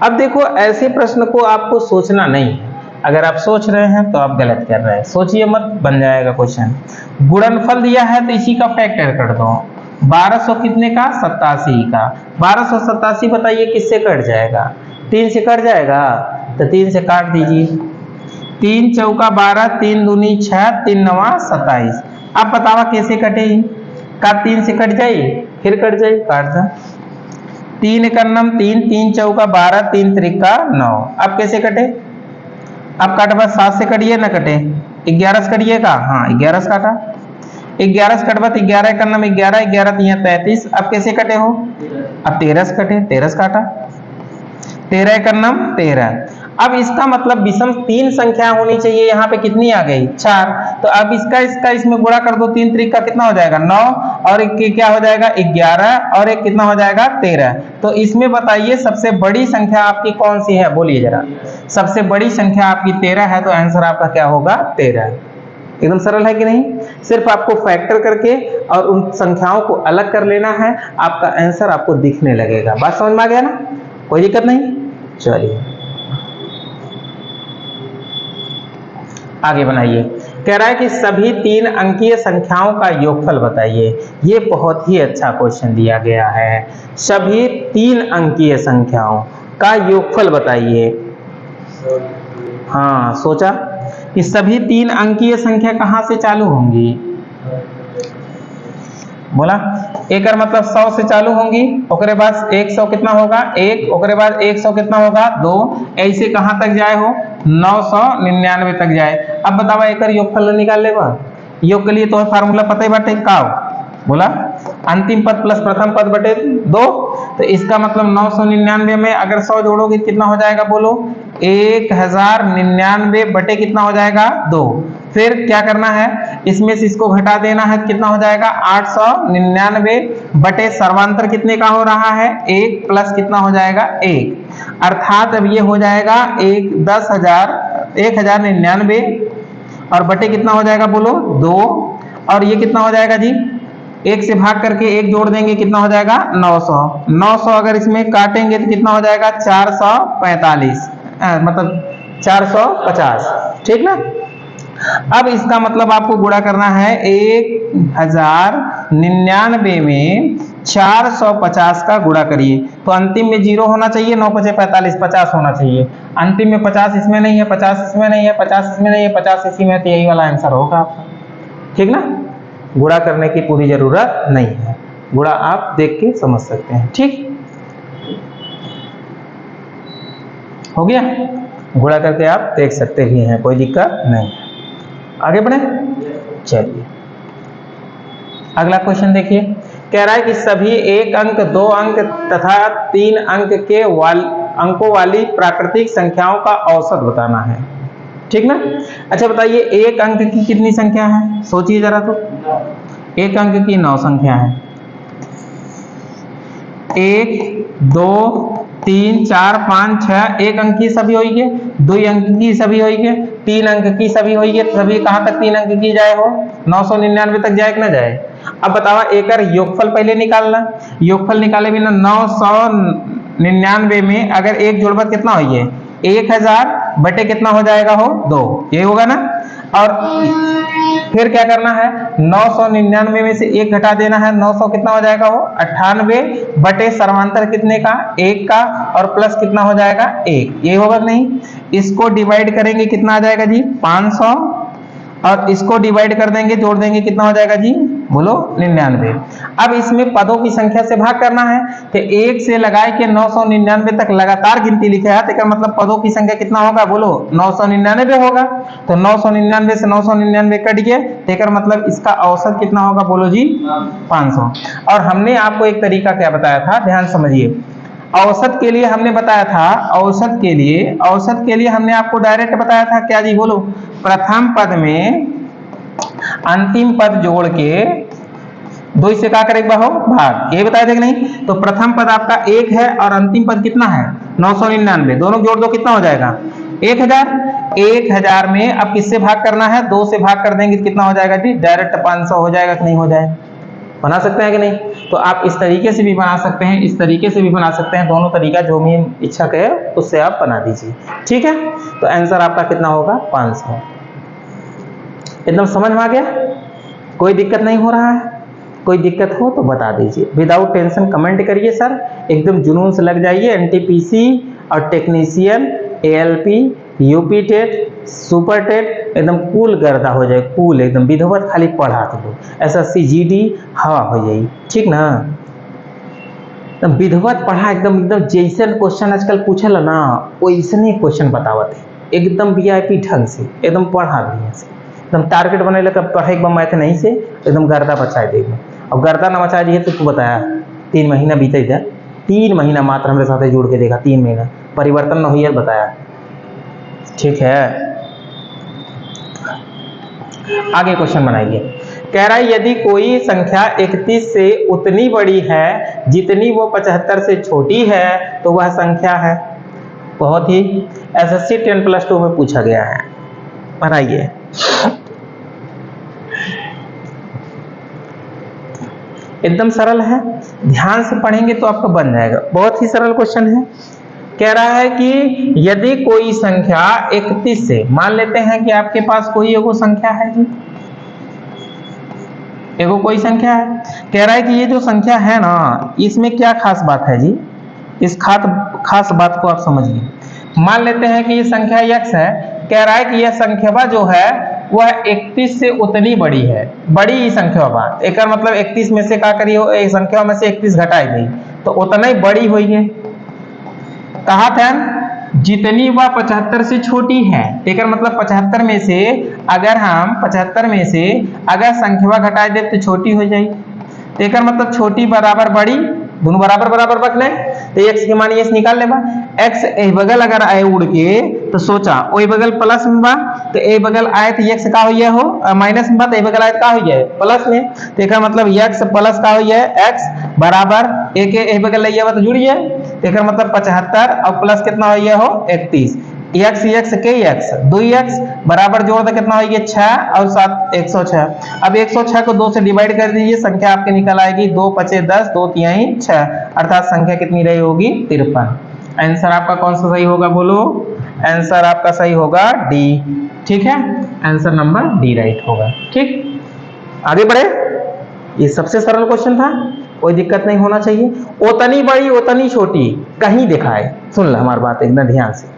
A: अब देखो, ऐसे प्रश्न को आपको सोचना नहीं है। अगर आप सोच रहे हैं तो आप गलत कर रहे हैं। सोचिए मत, बन जाएगा क्वेश्चन। गुणनफल दिया है तो इसी का फैक्टर कर दो। 1200 कितने का? 87 का। 1287 बताइए किससे कट जाएगा? 3 से कट जाएगा, तो 3 से काट दीजिए। 3 चौका 12, 3 दूनी 6, 3 नवा 27। अब बतावा कैसे कटेगी? का 3 से कट जाए, फिर कट जाए, काट दो। 3 एकन्नम 3, 3 चौका 12, 3 त्रिका 9। अब कैसे कटे? अब काटवा 7 से कटिए ना कटे, 11 से कटिएगा। हाँ 11 से काटा, 11 से कटवा 11 एकन्नम 11, 11 3 33। अब कैसे कटे हो? अब 13 से कटे, 13 से काटा, 13 एकन्नम 13। अब इसका मतलब विषम 3 संख्या होनी चाहिए, यहाँ पे कितनी आ गई? 4। तो अब इसका इसमें गुणा कर दो, 3 त्रिका कितना हो जाएगा? 9, और एक क्या हो जाएगा? 11, और एक कितना हो जाएगा? 13। तो इसमें बताइए सबसे बड़ी संख्या आपकी कौन सी है, बोलिए जरा। सबसे बड़ी संख्या आपकी 13 है, तो आंसर आपका क्या होगा? 13। एकदम सरल है कि नहीं? सिर्फ आपको फैक्टर करके और उन संख्याओं को अलग कर लेना है, आपका आंसर आपको दिखने लगेगा। बात समझ में आ गया ना? कोई दिक्कत नहीं। चलिए आगे बनाइए। कह रहा है कि सभी 3 अंकीय संख्याओं का योगफल बताइए। ये बहुत ही अच्छा क्वेश्चन दिया गया है। सभी 3 अंकीय संख्याओं का योगफल बताइए। हाँ सोचा कि सभी 3 अंकीय संख्या कहां से चालू होंगी? बोला एक मतलब 100 से चालू होंगी, ओकरे बाद 100 कितना होगा? 1, ओकरे बाद 100 कितना होगा? 2, ऐसे कहां तक जाए हो? 999 तक जाए। अब बतावा एक योगफल निकाल लेगा। योग के लिए तो फार्मूला पता ही बाटे का? बोला अंतिम पद प्लस प्रथम पद बटे 2। तो इसका मतलब 999 में अगर 100 जोड़ोगे कितना हो जाएगा? बोलो 1099 बटे कितना हो जाएगा? 2। फिर क्या करना है? इसमें से इसको घटा देना है, कितना हो जाएगा? 899 बटे सर्वांतर कितने का हो रहा है? 1 प्लस कितना हो जाएगा? 1। अर्थात अब ये हो जाएगा 1099 और बटे कितना हो जाएगा? बोलो 2। और ये कितना हो जाएगा जी? 1 से भाग करके 1 जोड़ देंगे, कितना हो जाएगा? 900। 900 अगर इसमें काटेंगे तो कितना हो जाएगा? 445, मतलब 450। ठीक ना? अब इसका मतलब आपको गुणा करना है 1099 में 450 का गुणा करिए, तो अंतिम में 0 होना चाहिए, 9 5 45, 50 होना चाहिए। अंतिम में 50 इसमें नहीं है, 50 इसमें नहीं है, 50 इसमें नहीं है, 50 इसी में, तो यही वाला आंसर होगा आपका। ठीक ना? गुणा करने की पूरी जरूरत नहीं है, गुणा आप देख के समझ सकते हैं। ठीक हो गया? गुणा करके आप देख सकते भी हैं, कोई दिक्कत नहीं। आगे बढ़े, चलिए अगला क्वेश्चन देखिए। कह रहा है कि सभी 1 अंक, 2 अंक तथा 3 अंक के अंकों वाली प्राकृतिक संख्याओं का औसत बताना है। ठीक ना? अच्छा बताइए 1 अंक की कितनी संख्या है? सोचिए जरा तो। 1 अंक की 9 संख्या है। 1 2 3 4 5 6 1 अंक की सभी होगी, 2 अंक की सभी होगी, 3 अंक की सभी होगी। सभी कहां तक 3 अंक की जाए हो? 999 तक जाए कि ना जाए? अब बतावा एक योगफल पहले निकालना। योगफल निकाले बिना 999 में अगर 1 जोड़बा कितना होगी? 1000 बटे कितना हो जाएगा? हो 2, ये होगा ना? और फिर क्या करना है? 999 में से 1 घटा देना है, 900 कितना हो जाएगा? हो 98 बटे सर्वांतर कितने का? 1 का, और प्लस कितना हो जाएगा? 1, ये होगा नहीं? इसको डिवाइड करेंगे कितना आ जाएगा जी? 500, और इसको डिवाइड कर देंगे, जोड़ देंगे, कितना हो जाएगा जी? बोलो 99। अब इसमें पदों की संख्या से भाग करना है, तो 1 से लगाए के 999 तक लगातार गिनती लिखे है, तो मतलब पदों की संख्या कितना होगा? बोलो 999 होगा। तो 999 से 999 कट गए, तो मतलब इसका औसत कितना होगा? बोलो जी 500। और हमने आपको एक तरीका क्या बताया था, ध्यान समझिए। औसत के लिए हमने बताया था, औसत के लिए हमने आपको डायरेक्ट बताया था क्या जी? बोलो प्रथम पद में अंतिम पद जोड़ के 2 से क्या करेगा? हो भाग, ये बताया था कि नहीं? तो प्रथम पद आपका 1 है और अंतिम पद कितना है? 999, दोनों जोड़ दो कितना हो जाएगा 1000। 1000 में अब किससे भाग करना है, 2 से भाग कर देंगे कितना हो जाएगा जी, डायरेक्ट 500 हो जाएगा कि नहीं हो जाए, बना सकते हैं कि नहीं। तो आप इस तरीके से भी बना सकते हैं, इस तरीके से भी बना सकते हैं, दोनों तरीका जो भी इच्छा है उससे आप बना दीजिए, ठीक है। तो आंसर आपका कितना होगा 500। एकदम समझ में आ गया, कोई दिक्कत नहीं हो रहा है, कोई दिक्कत हो तो बता दीजिए, विदाउट टेंशन कमेंट करिए सर, एकदम जुनून से लग जाइए। एनटीपीसी और technician, ALP, UP TET, super TET एकदम कूल गर्दा हो जाए, कूल एकदम विधिवत खाली पढ़ा दो, एसएससी जीडी हवा हो जाए, ठीक ना। एकदम विधिवत पढ़ा, एकदम एकदम जैसे क्वेश्चन आजकल पूछल ना वैसने क्वेश्चन बतावत है, एकदम वीआईपी ढंग से एकदम पढ़ा दिए से, एकदम टारगेट बने पढ़े एक मैथ नहीं से एकदम गर्दा बचा देगा। अब गर्दा ना बचा दिए तो तू बताया 3 महीना बीते था, 3 महीना मात्र हमारे साथ जुड़ के देखा, 3 महीना परिवर्तन न हुई है बताया, ठीक है। आगे क्वेश्चन बनाइए, कह रहा है यदि कोई संख्या 31 से उतनी बड़ी है जितनी वो 75 से छोटी है तो वह संख्या है। बहुत ही एसएससी 10+2 में पूछा गया है, बनाइए। एकदम सरल है, ध्यान से पढ़ेंगे तो आपका बन जाएगा, बहुत ही सरल क्वेश्चन है। कह रहा है कि यदि कोई संख्या 31 से, मान लेते हैं कि आपके पास कोई एगो संख्या है जी, एगो कोई संख्या है, कह रहा है कि ये जो संख्या है ना इसमें क्या खास बात है जी, इस खास बात को आप समझिए। मान लेते हैं कि ये संख्या x है, कह रहा है कि यह संख्या जो है वह 31 से उतनी बड़ी है, बड़ी संख्या बात एक मतलब 31 में से का करिए एक संख्या में से 31 घटाई गई तो उतना ही बड़ी हुई है। कहा था जितनी वह 75 से छोटी है, एक मतलब 75 में से अगर हम 75 में से अगर संख्या घटाई दे तो छोटी हो जाए, एक मतलब छोटी बराबर बड़ी, दोनों बराबर बराबर रख ले तो x के मान ये निकाल ले बा, x ए बगल अगर आए उड़ के तो सोचा ओई बगल प्लस में बा तो ए बगल आए तो x का हो माइनस में बा तो ए बगल आए तो का हो जाए प्लस में, तो एक मतलब x प्लस का हो जाए x बराबर एक ए बगल ले बा तो जुड़ जाए, तो एक मतलब 75 और प्लस कितना हो 31, x x के x 2x बराबर जोड़ दे कितना होगी 6 और 7 106। अब 106 को 2 से डिवाइड कर दीजिए, संख्या आपके निकल आएगी 2 5 10 2 3 6, अर्थात संख्या कितनी रही होगी 53। आंसर आपका कौन सा सही होगा बोलो, आंसर आपका सही होगा डी, ठीक है, आंसर नंबर डी राइट होगा। ठीक, आगे बढ़े, ये सबसे सरल क्वेश्चन था, कोई दिक्कत नहीं होना चाहिए। उतनी बड़ी उतनी छोटी कहीं दिखाए, सुन ला हमारी बात एकदम ध्यान से,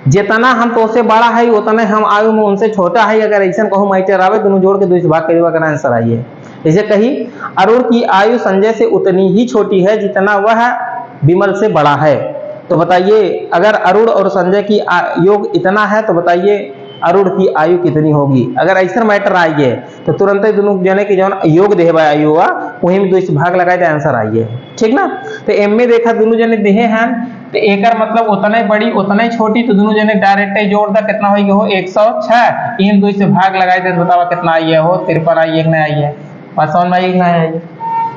A: जितना हम तो से बड़ा है उतना हम आयु में उनसे छोटा है, अगर ऐसा कहूँ माइटर आवे दोनों जोड़ के 2 से भाग कर आंसर आइए। जैसे कही अरुण की आयु संजय से उतनी ही छोटी है जितना वह विमल से बड़ा है, तो बताइए अगर अरुण और संजय की योग इतना है तो बताइए अरुण की आयु कितनी होगी। अगर ऐसा मैटर आइए तो तुरंत ही दोनों जने की जो योग देह आयु हुआ वही में 2 से भाग लगाए तो आंसर आइए, ठीक ना। तो एम में देखा दोनों जने देहे हैं तो एक मतलब उतना ही बड़ी उतना ही छोटी, तो दोनों जने डायरेक्ट ही जोड़ दा कितना हो 106, इन 2 से भाग लगाए थे बतावा कितना आई हो 53 आई है, नहीं आई है, समझ में आई नहीं आई,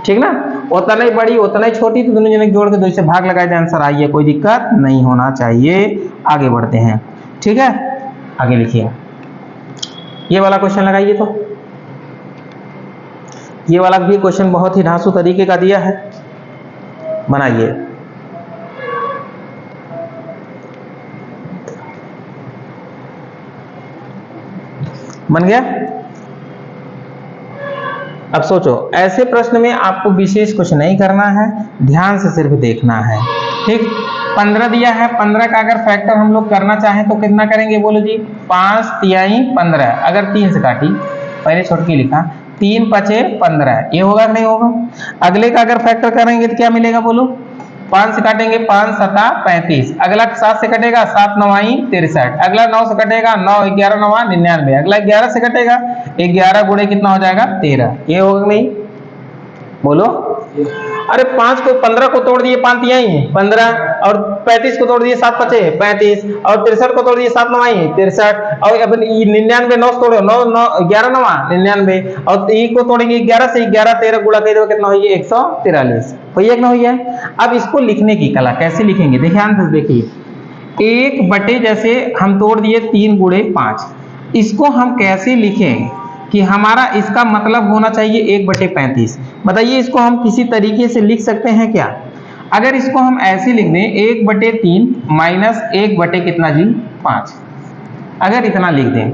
A: ठीक ना। उतना ही बड़ी उतना ही छोटी, तो दोनों जने जोड़ के 2 से भाग लगाए थे आंसर आई है, कोई दिक्कत नहीं होना चाहिए। आगे बढ़ते हैं, ठीक है, आगे लिखिए, ये वाला क्वेश्चन लगाइए, तो ये वाला भी क्वेश्चन बहुत ही ढांसू तरीके का दिया है, बनाइए। बन गया। अब सोचो, ऐसे प्रश्न में आपको विशेष कुछ नहीं करना है, ध्यान से सिर्फ देखना है, ठीक। 15 दिया है, 15 का अगर फैक्टर हम लोग करना चाहें तो कितना करेंगे बोलो जी, 5 तिहाई 15, अगर 3 से काटी, पहले छोटकी लिखा 3 5 15, ये होगा नहीं होगा। अगले का अगर फैक्टर करेंगे तो क्या मिलेगा बोलो, 5 से काटेंगे 5 7 35, अगला 7 से कटेगा 7 9 63, अगला 9 से कटेगा 9 11 9 99, अगला 11 से कटेगा 11 गुणे कितना हो जाएगा 13, ये होगा नहीं बोलो। अरे 5 को 15 को तोड़ दिए 5 तिहाई 15, और 35 को तोड़ दिए 7 पचे 35, और 63 को तोड़ दिए 7 नवाई 63, और अब 99 9 तोड़ो 9 9 11 नवा 99, और ई को तोड़ेंगे 11 से 11 13 गुणा कर दो कितना होगी 143, वही एक ना हुई है। अब इसको लिखने की कला कैसे लिखेंगे, देखिए ध्यान से देखिए, 1 बटे जैसे हम तोड़ दिए 3 गुणे 5, इसको हम कैसे लिखें कि हमारा इसका मतलब होना चाहिए 1 बटे 35। बताइए इसको हम किसी तरीके से लिख सकते हैं क्या? अगर इसको हम ऐसे लिख दें 1 बटे 3 माइनस 1 बटे कितना जी 5, अगर इतना लिख दें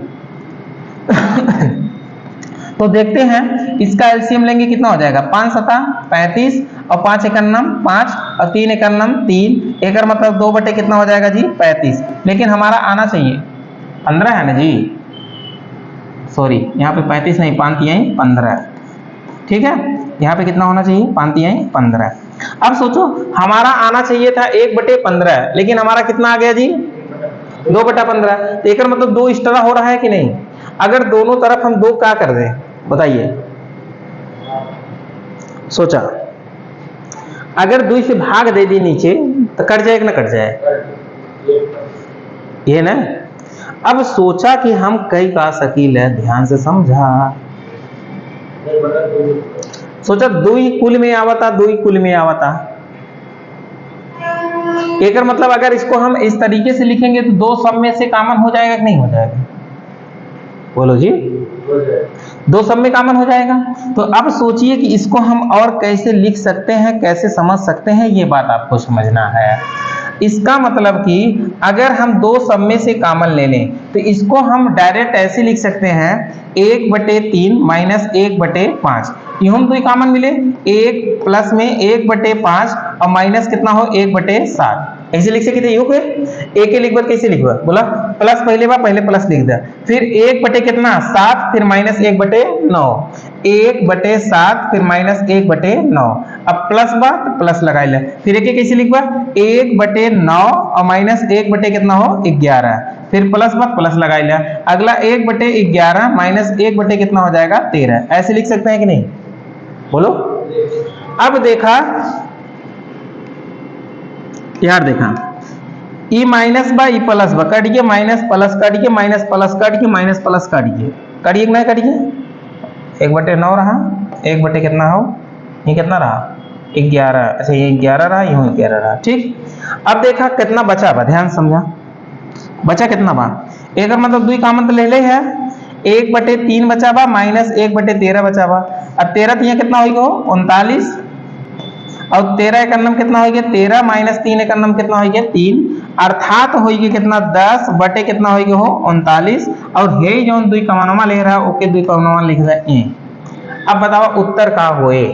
A: तो देखते हैं इसका एलसीएम लेंगे कितना हो जाएगा, 5 सता 35 और 5 एकन्नम 5 और 3 एकन्नम 3, एकर मतलब 2 बटे कितना हो जाएगा जी 35, लेकिन हमारा आना चाहिए 15 है ना जी, सॉरी यहाँ पे 35 नहीं 5 तिहाई 15, ठीक है, यहाँ पे कितना होना चाहिए 5 तिहाई 15। अब सोचो हमारा आना चाहिए था 1 बटे 15, लेकिन हमारा कितना आ गया जी 2 बटा 15, तो एकर मतलब 2 एक्स्ट्रा हो रहा है कि नहीं? अगर दोनों तरफ हम 2 क्या कर दें बताइए, सोचा अगर 2 से भाग दे दी नीचे तो कट जाए कि ना कट जाए, ये ना। अब सोचा कि हम कई का शकील है, ध्यान से समझा, सोचा 2 ही कुल में आवता 2 ही कुल में आवता, एकर मतलब अगर इसको हम इस तरीके से लिखेंगे तो 2 सब में से कॉमन हो जाएगा कि नहीं हो जाएगा, बोलो जी 2 सब में कॉमन हो जाएगा। तो अब सोचिए कि इसको हम और कैसे लिख सकते हैं, कैसे समझ सकते हैं, ये बात आपको समझना है। इसका मतलब कि अगर हम 2 सब में से कॉमन ले लें तो इसको हम डायरेक्ट ऐसे लिख सकते हैं 1 बटे 3 माइनस 1 बटे 5, यूं हम 2 कॉमन मिले 1 प्लस में 1 बटे 5 और माइनस कितना हो 1 बटे 7, ऐसे लिख सकते थे। यूं के एक के लिख कैसे लिखबा, बोला प्लस पहले बार पहले प्लस लिख दिया, फिर 1 बटे कितना 7, फिर माइनस 1 बटे 9, 1 बटे 7 फिर माइनस 1 बटे 9, अब प्लस बा तो प्लस लगा ले, फिर एक कैसे लिखबा 1 बटे 9 और माइनस 1 बटे कितना हो 11, फिर प्लस बा प्लस लगा लिया, अगला 1 बटे 11 माइनस 1 बटे कितना हो जाएगा 13, ऐसे लिख सकते हैं कि नहीं, बोलो। अब देखा यार, देखा ई माइनस बा ई प्लस बा कट गया, माइनस प्लस कट गया, माइनस प्लस कट गया, माइनस प्लस कट गया, कटिए कि नहीं कटिए, 1 बटे 9 रहा, 1 बटे कितना हो ये कितना रहा 11, अच्छा ये 11 रहा, यूं 11 रहा, ठीक। अब देखा कितना बचा बा, ध्यान समझा बचा कितना बा, एक मतलब 2 कॉमन तो ले ले है, 1 बटे 3 बचा बा माइनस 1 बटे 13 बचा बा, अब 13 तो कितना होगा 39, और 13 एकन्नम कितना हो गया 13 माइनस 3 एकन्नम कितना हो गया 3, अर्थात हो गया कितना 10 बटे कितना हो गया हो 39, और हे जो 2 कॉमनमा ले रहा है ओके 2 कॉमनमा लिख दे। अब बताओ उत्तर का होए,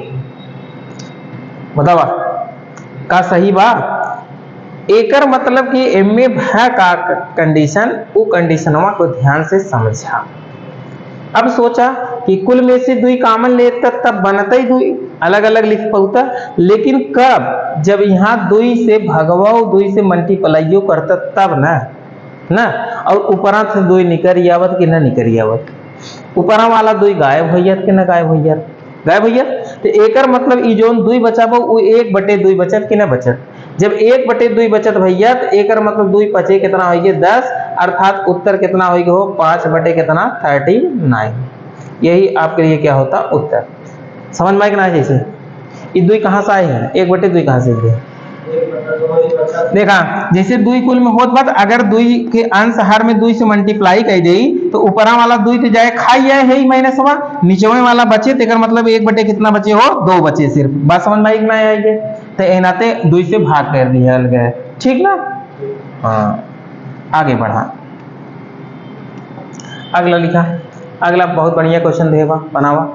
A: बतावा का सही बा, एकर मतलब कि एमे है का कंडीशन, वो कंडीशनवा को ध्यान से समझा। अब सोचा कि कुल में से 2 कॉमन लेता तब बनता ही 2 अलग अलग लिख पाता, लेकिन कब जब यहाँ 2 से भगवाओ 2 से मल्टीप्लाइयो करता तब ना, और ऊपरा से 2 निकल आवत कि ना निकल आवत, ऊपरा वाला 2 गायब हो जात कि ना गायब हो जात, गायब हो जात, तो एकर मतलब ई जोन 2 बचाबो वो 1 बटे 2 बचत कि ना बचत, जब 1 बटे 2 बचत भैया तो एकर मतलब 2 पचे कितना हो गया 10, अर्थात उत्तर कितना हो गया हो 5 बटे कितना 39, यही आपके लिए क्या होता उत्तर। समझ में आए कि ना, जैसे ये 2 कहां से आए हैं, 1 बटे 2 कहां से गए, देखा जैसे 2 कुल में होत बात, अगर 2 के अंश हर में 2 से मल्टीप्लाई कर दे तो ऊपरा वाला 2 तो जाए खाई जाए है ही माइनस हुआ, नीचे वाला बचे तो मतलब 1 बटे कितना बचे हो 2 बचे, सिर्फ बात समझ में आई कि ना आएगी, तो एनाते 2 से भाग कर दिया गया, ठीक ना। हाँ आगे बढ़ा, अगला लिखा, अगला बहुत बढ़िया क्वेश्चन देवा बनावा,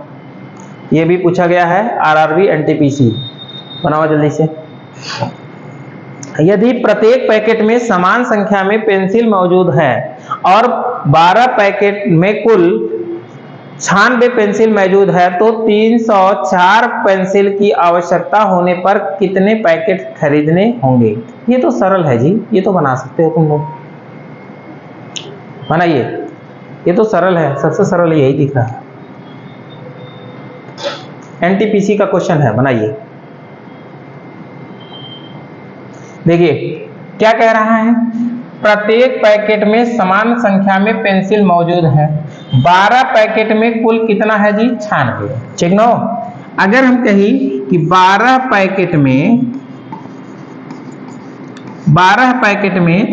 A: ये भी पूछा गया है आरआरबी एनटीपीसी, बनावा जल्दी से। यदि प्रत्येक पैकेट में समान संख्या में पेंसिल मौजूद है और 12 पैकेट में कुल 96 पेंसिल मौजूद है तो 304 पेंसिल की आवश्यकता होने पर कितने पैकेट खरीदने होंगे। ये तो सरल है जी, ये तो बना सकते हो तुम लोग, बनाइए, ये तो सरल है, सबसे सरल यही दिख रहा है, एनटीपीसी का क्वेश्चन है, बनाइए। देखिए क्या कह रहा है, प्रत्येक पैकेट में समान संख्या में पेंसिल मौजूद है। 12 पैकेट में कुल कितना है जी, 96। ठीक ना। अगर हम कही कि 12 पैकेट में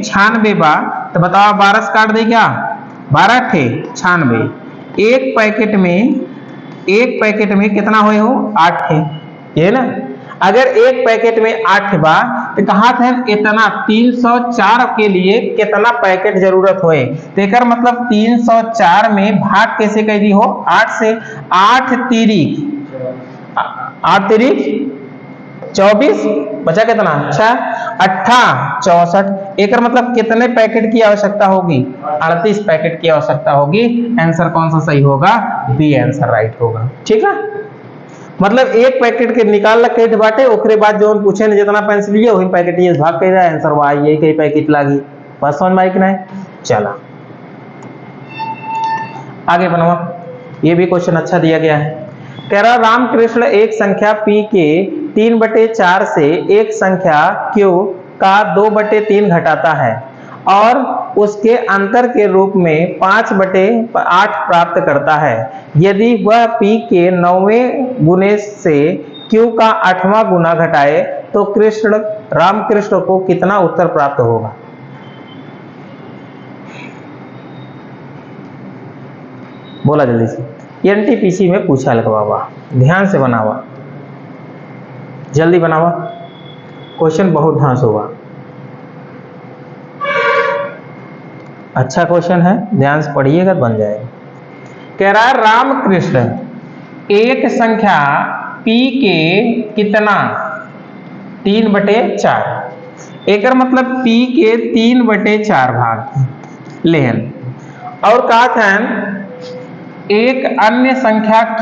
A: 96 बा, तो बताओ 12 से काट दे क्या, 12 थे 96। एक पैकेट में कितना हुए हो, 8 थे, ये ना। अगर एक पैकेट में 8 बा तो कहा था इतना 304 के लिए कितना पैकेट जरूरत होए, तो एकर मतलब 304 में भाग कैसे कर दी हो, 8 से। 8 तिरिक 24, बचा कितना, 6, 8 64। एकर मतलब कितने पैकेट की आवश्यकता होगी, 38 पैकेट की आवश्यकता होगी। आंसर कौन सा सही होगा, बी आंसर राइट होगा। ठीक है, मतलब एक पैकेट के निकाल के बाटे, ओकरे बाद जो पूछे न जितना पेंसिल लिए वही पैकेट ये भाग कर जाए, आंसर वाई यही कई पैकेट लागी। बस समझ में आई कि नहीं। चला आगे बनवा, ये भी क्वेश्चन अच्छा दिया गया है। कह रहा रामकृष्ण एक संख्या p के 3/4 से एक संख्या q का 2/3 घटाता है और उसके अंतर के रूप में 5/8 प्राप्त करता है। यदि वह p के 9वें गुने से q का 8वां गुना घटाए तो रामकृष्ण को कितना उत्तर प्राप्त होगा। बोला जल्दी से, एनटीपीसी में पूछा लगवावा, ध्यान से बनावा, जल्दी बनावा, क्वेश्चन बहुत ध्यान होगा, अच्छा क्वेश्चन है, ध्यान से पढ़िएगा बन जाएगा। कह रहा है रामकृष्ण एक संख्या p के कितना 3/4, एकर मतलब p के 3/4 भाग लेहन, और कहा था एक अन्य संख्या q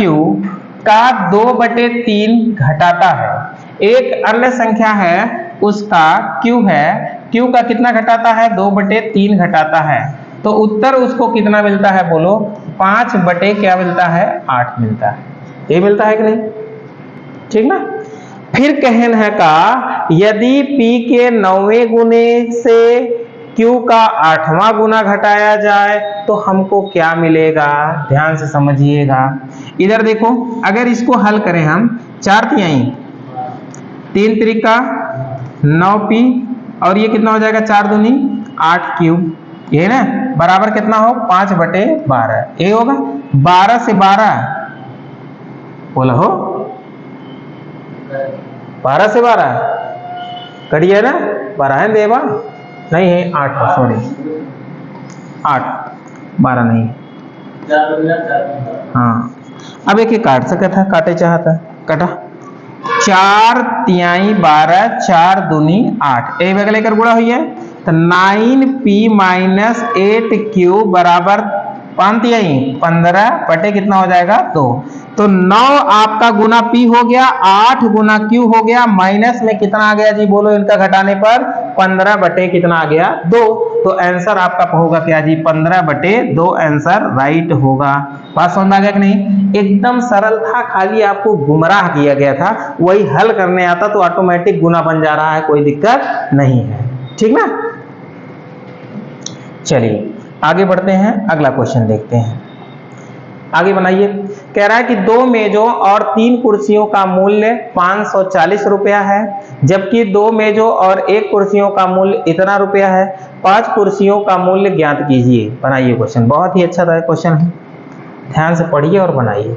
A: का 2/3 घटाता है। एक अन्य संख्या है उसका q है, q का कितना घटाता है, 2/3 घटाता है, तो उत्तर उसको कितना मिलता है, बोलो 5/ क्या मिलता है, 8 मिलता है। ये मिलता है कि नहीं, ठीक ना। फिर कहन है का यदि p के 9वें गुने से q का 8वां गुना घटाया जाए तो हमको क्या मिलेगा, ध्यान से समझिएगा। इधर देखो, अगर इसको हल करें हम, 4 तिहाई 3 त्रिका 9p और ये कितना हो जाएगा, 4 दूनी 8q, ये ना बराबर कितना हो 5/12, ये होगा 12 से 12, बोला हो 12 से 12 करिए ना, 12 है देवा नहीं है, 8 सॉरी 8, 12 नहीं, हाँ। अब एक काट सका था, काटे चाहता कटा, 4 तिहाई 12, 4 दूनी 8, एक बगल लेकर गुणा हुई है तो 9p - 8q बराबर 5 तिहाई 15 कितना हो जाएगा 2, तो 9 आपका गुना p हो गया, 8 गुना q हो गया, माइनस में कितना आ गया जी, बोलो इनका घटाने पर 15 कितना आ गया 2, तो आंसर आपका होगा क्या जी, 15/2 आंसर राइट होगा। बात समझ आ गया कि नहीं, एकदम सरल था, खाली आपको गुमराह किया गया था, वही हल करने आता तो ऑटोमेटिक गुना बन जा रहा है, कोई दिक्कत नहीं है, ठीक ना। चलिए आगे बढ़ते हैं, अगला क्वेश्चन देखते हैं, आगे बनाइए। कह रहा है कि 2 मेजों और 3 कुर्सियों का मूल्य 540 रुपया है, जबकि 2 मेजों और 1 कुर्सियों का मूल्य इतना रुपया है, 5 कुर्सियों का मूल्य ज्ञात कीजिए। बनाइए क्वेश्चन, बहुत ही अच्छा क्वेश्चन है, ध्यान से पढ़िए और बनाइए,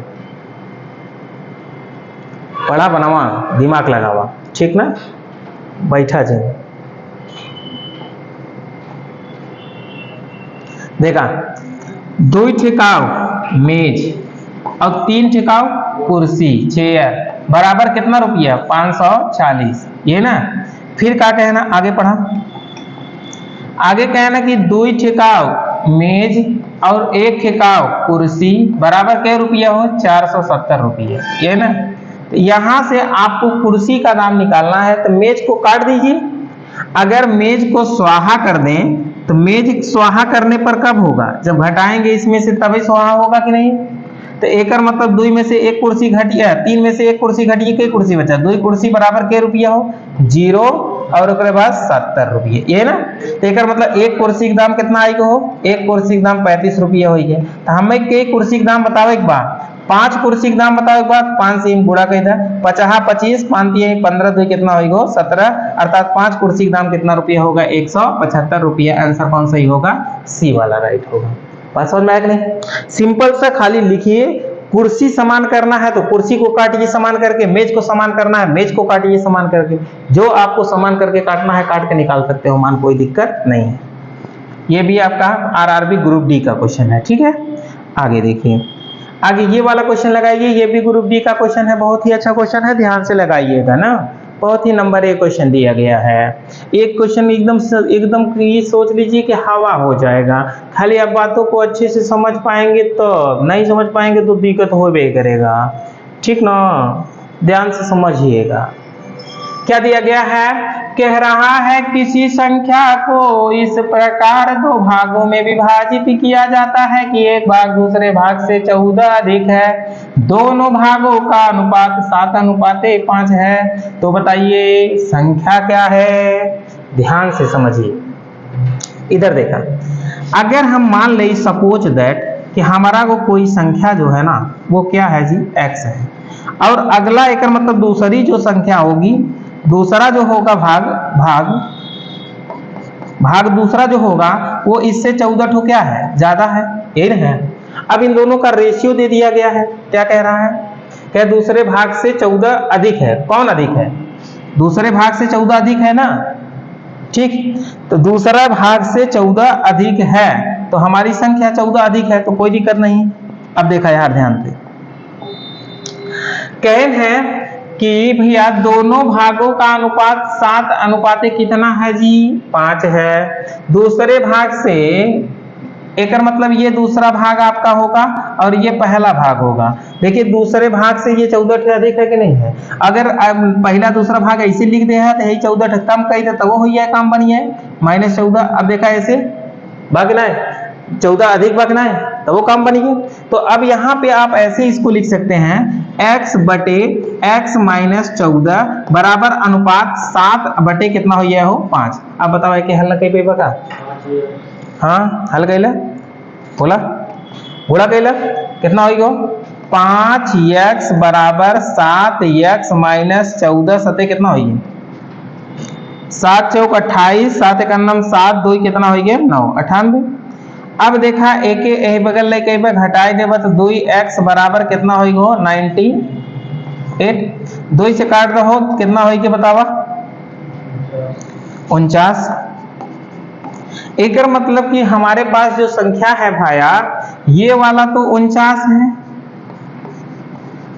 A: पढ़ा बनावा दिमाग लगावा, ठीक ना, बैठा जाए। देखा 2 ठेकाव मेज और 3 ठेकाव कुर्सी चेयर बराबर कितना रुपया 540, ये ना। फिर क्या कहना, आगे पढ़ा, आगे कहना कि 2 ठेकाव मेज और 1 ठेकाव कुर्सी बराबर क्या रुपया हो 470 रुपये, ये ना। यहां से आपको कुर्सी का दाम निकालना है, तो मेज को काट दीजिए। अगर मेज को स्वाहा कर दें तो मेज स्वाहा करने पर कब होगा, जब घटाएंगे इसमें से तभी स्वाहा होगा कि नहीं। तो एक मतलब 2 में से 1 कुर्सी घटिया, 3 में से 1 कुर्सी घटिए, कई कुर्सी बचा, 2 कुर्सी बराबर के रुपया हो 0, और उसके बाद 70 रुपये, ये ना। तो एक मतलब एक कुर्सी का दाम कितना आई हो, एक कुर्सी का दाम 35 रुपये हो गया। तो हमें के कुर्सी का दाम बताओ एक बार, 5 कुर्सी का दाम बताओ एक बार, 5 से गुणा कर दे, 50 25 5 15 2 कितना होगा 17, अर्थात 5 कुर्सी का दाम कितना रुपया होगा 175 रुपया। आंसर कौन सही होगा, सी वाला राइट होगा। बात समझ में आया कि नहीं। सिंपल सा खाली लिखिए, कुर्सी समान करना है तो कुर्सी को काटिए समान करके, मेज को समान करना है मेज को काटिए समान करके, जो आपको समान करके काटना है काट के निकाल सकते हो मान, कोई दिक्कत नहीं है। ये भी आपका आरआरबी ग्रुप डी का क्वेश्चन है, ठीक है। आगे देखिए, आगे ये वाला क्वेश्चन लगाइए, ये भी ग्रुप डी का क्वेश्चन है, बहुत ही अच्छा क्वेश्चन है, ध्यान से लगाइएगा ना, बहुत ही नंबर 1 क्वेश्चन दिया गया है। एक क्वेश्चन एकदम ये सोच लीजिए कि हवा हो जाएगा, खाली आप बातों को अच्छे से समझ पाएंगे तो, नहीं समझ पाएंगे तो दिक्कत होबे करेगा, ठीक ना। ध्यान से समझिएगा क्या दिया गया है। कह रहा है किसी संख्या को इस प्रकार 2 भागों में विभाजित किया जाता है कि एक भाग दूसरे भाग से 14 अधिक है, दोनों भागों का अनुपात 7:5 है। तो बताइए संख्या क्या है, ध्यान से समझिए। इधर देखा, अगर हम मान ले सपोज दैट कि हमारा को कोई संख्या जो है ना वो क्या है जी, x है, और अगला एक मतलब दूसरी जो संख्या होगी, दूसरा जो होगा भाग दूसरा जो होगा वो इससे 14 ठो क्या है, ज्यादा है, ये है। अब इन दोनों का रेशियो दे दिया गया है, क्या कह रहा है, क्या दूसरे भाग से 14 अधिक है। कौन अधिक है, दूसरे भाग से 14 अधिक है ना, ठीक। तो दूसरा भाग से 14 अधिक है तो हमारी संख्या 14 अधिक है, तो कोई दिक्कत नहीं। अब देखा यार ध्यान से, कहन है कि भैया दोनों भागों का अनुपात 7 कितना है जी, 5 है। दूसरे भाग से एक मतलब ये दूसरा भाग आपका होगा और ये पहला भाग होगा। देखिए दूसरे भाग से ये 14 से अधिक है कि नहीं है। अगर पहला दूसरा भाग ऐसे लिख दिया है तो यही 14 कम कही था, तो वो हो गया काम बनी है -14। अब देखा ऐसे भागना है, 14 अधिक भागना है तो वो काम बनी है। तो अब यहाँ पे आप ऐसे इसको लिख सकते हैं, x बटे x - 14 बराबर अनुपात 7 बटे कितना हो गया हो 5। अब बताओ कि हल कहीं पे बका, हाँ हल कैला बोला बोला कैला कितना होगा 5x बराबर 7x - 14 सते कितना होगी 7 चौक 28, 7 एक 7 2 कितना हो गया 9 98। अब देखा एक बगल ले कई पे घटाई देबा तो 2x बराबर कितना होगा 98, 2 से काट दो कितना होगी बतावा 49। एक मतलब कि हमारे पास जो संख्या है भाया ये वाला तो 49 है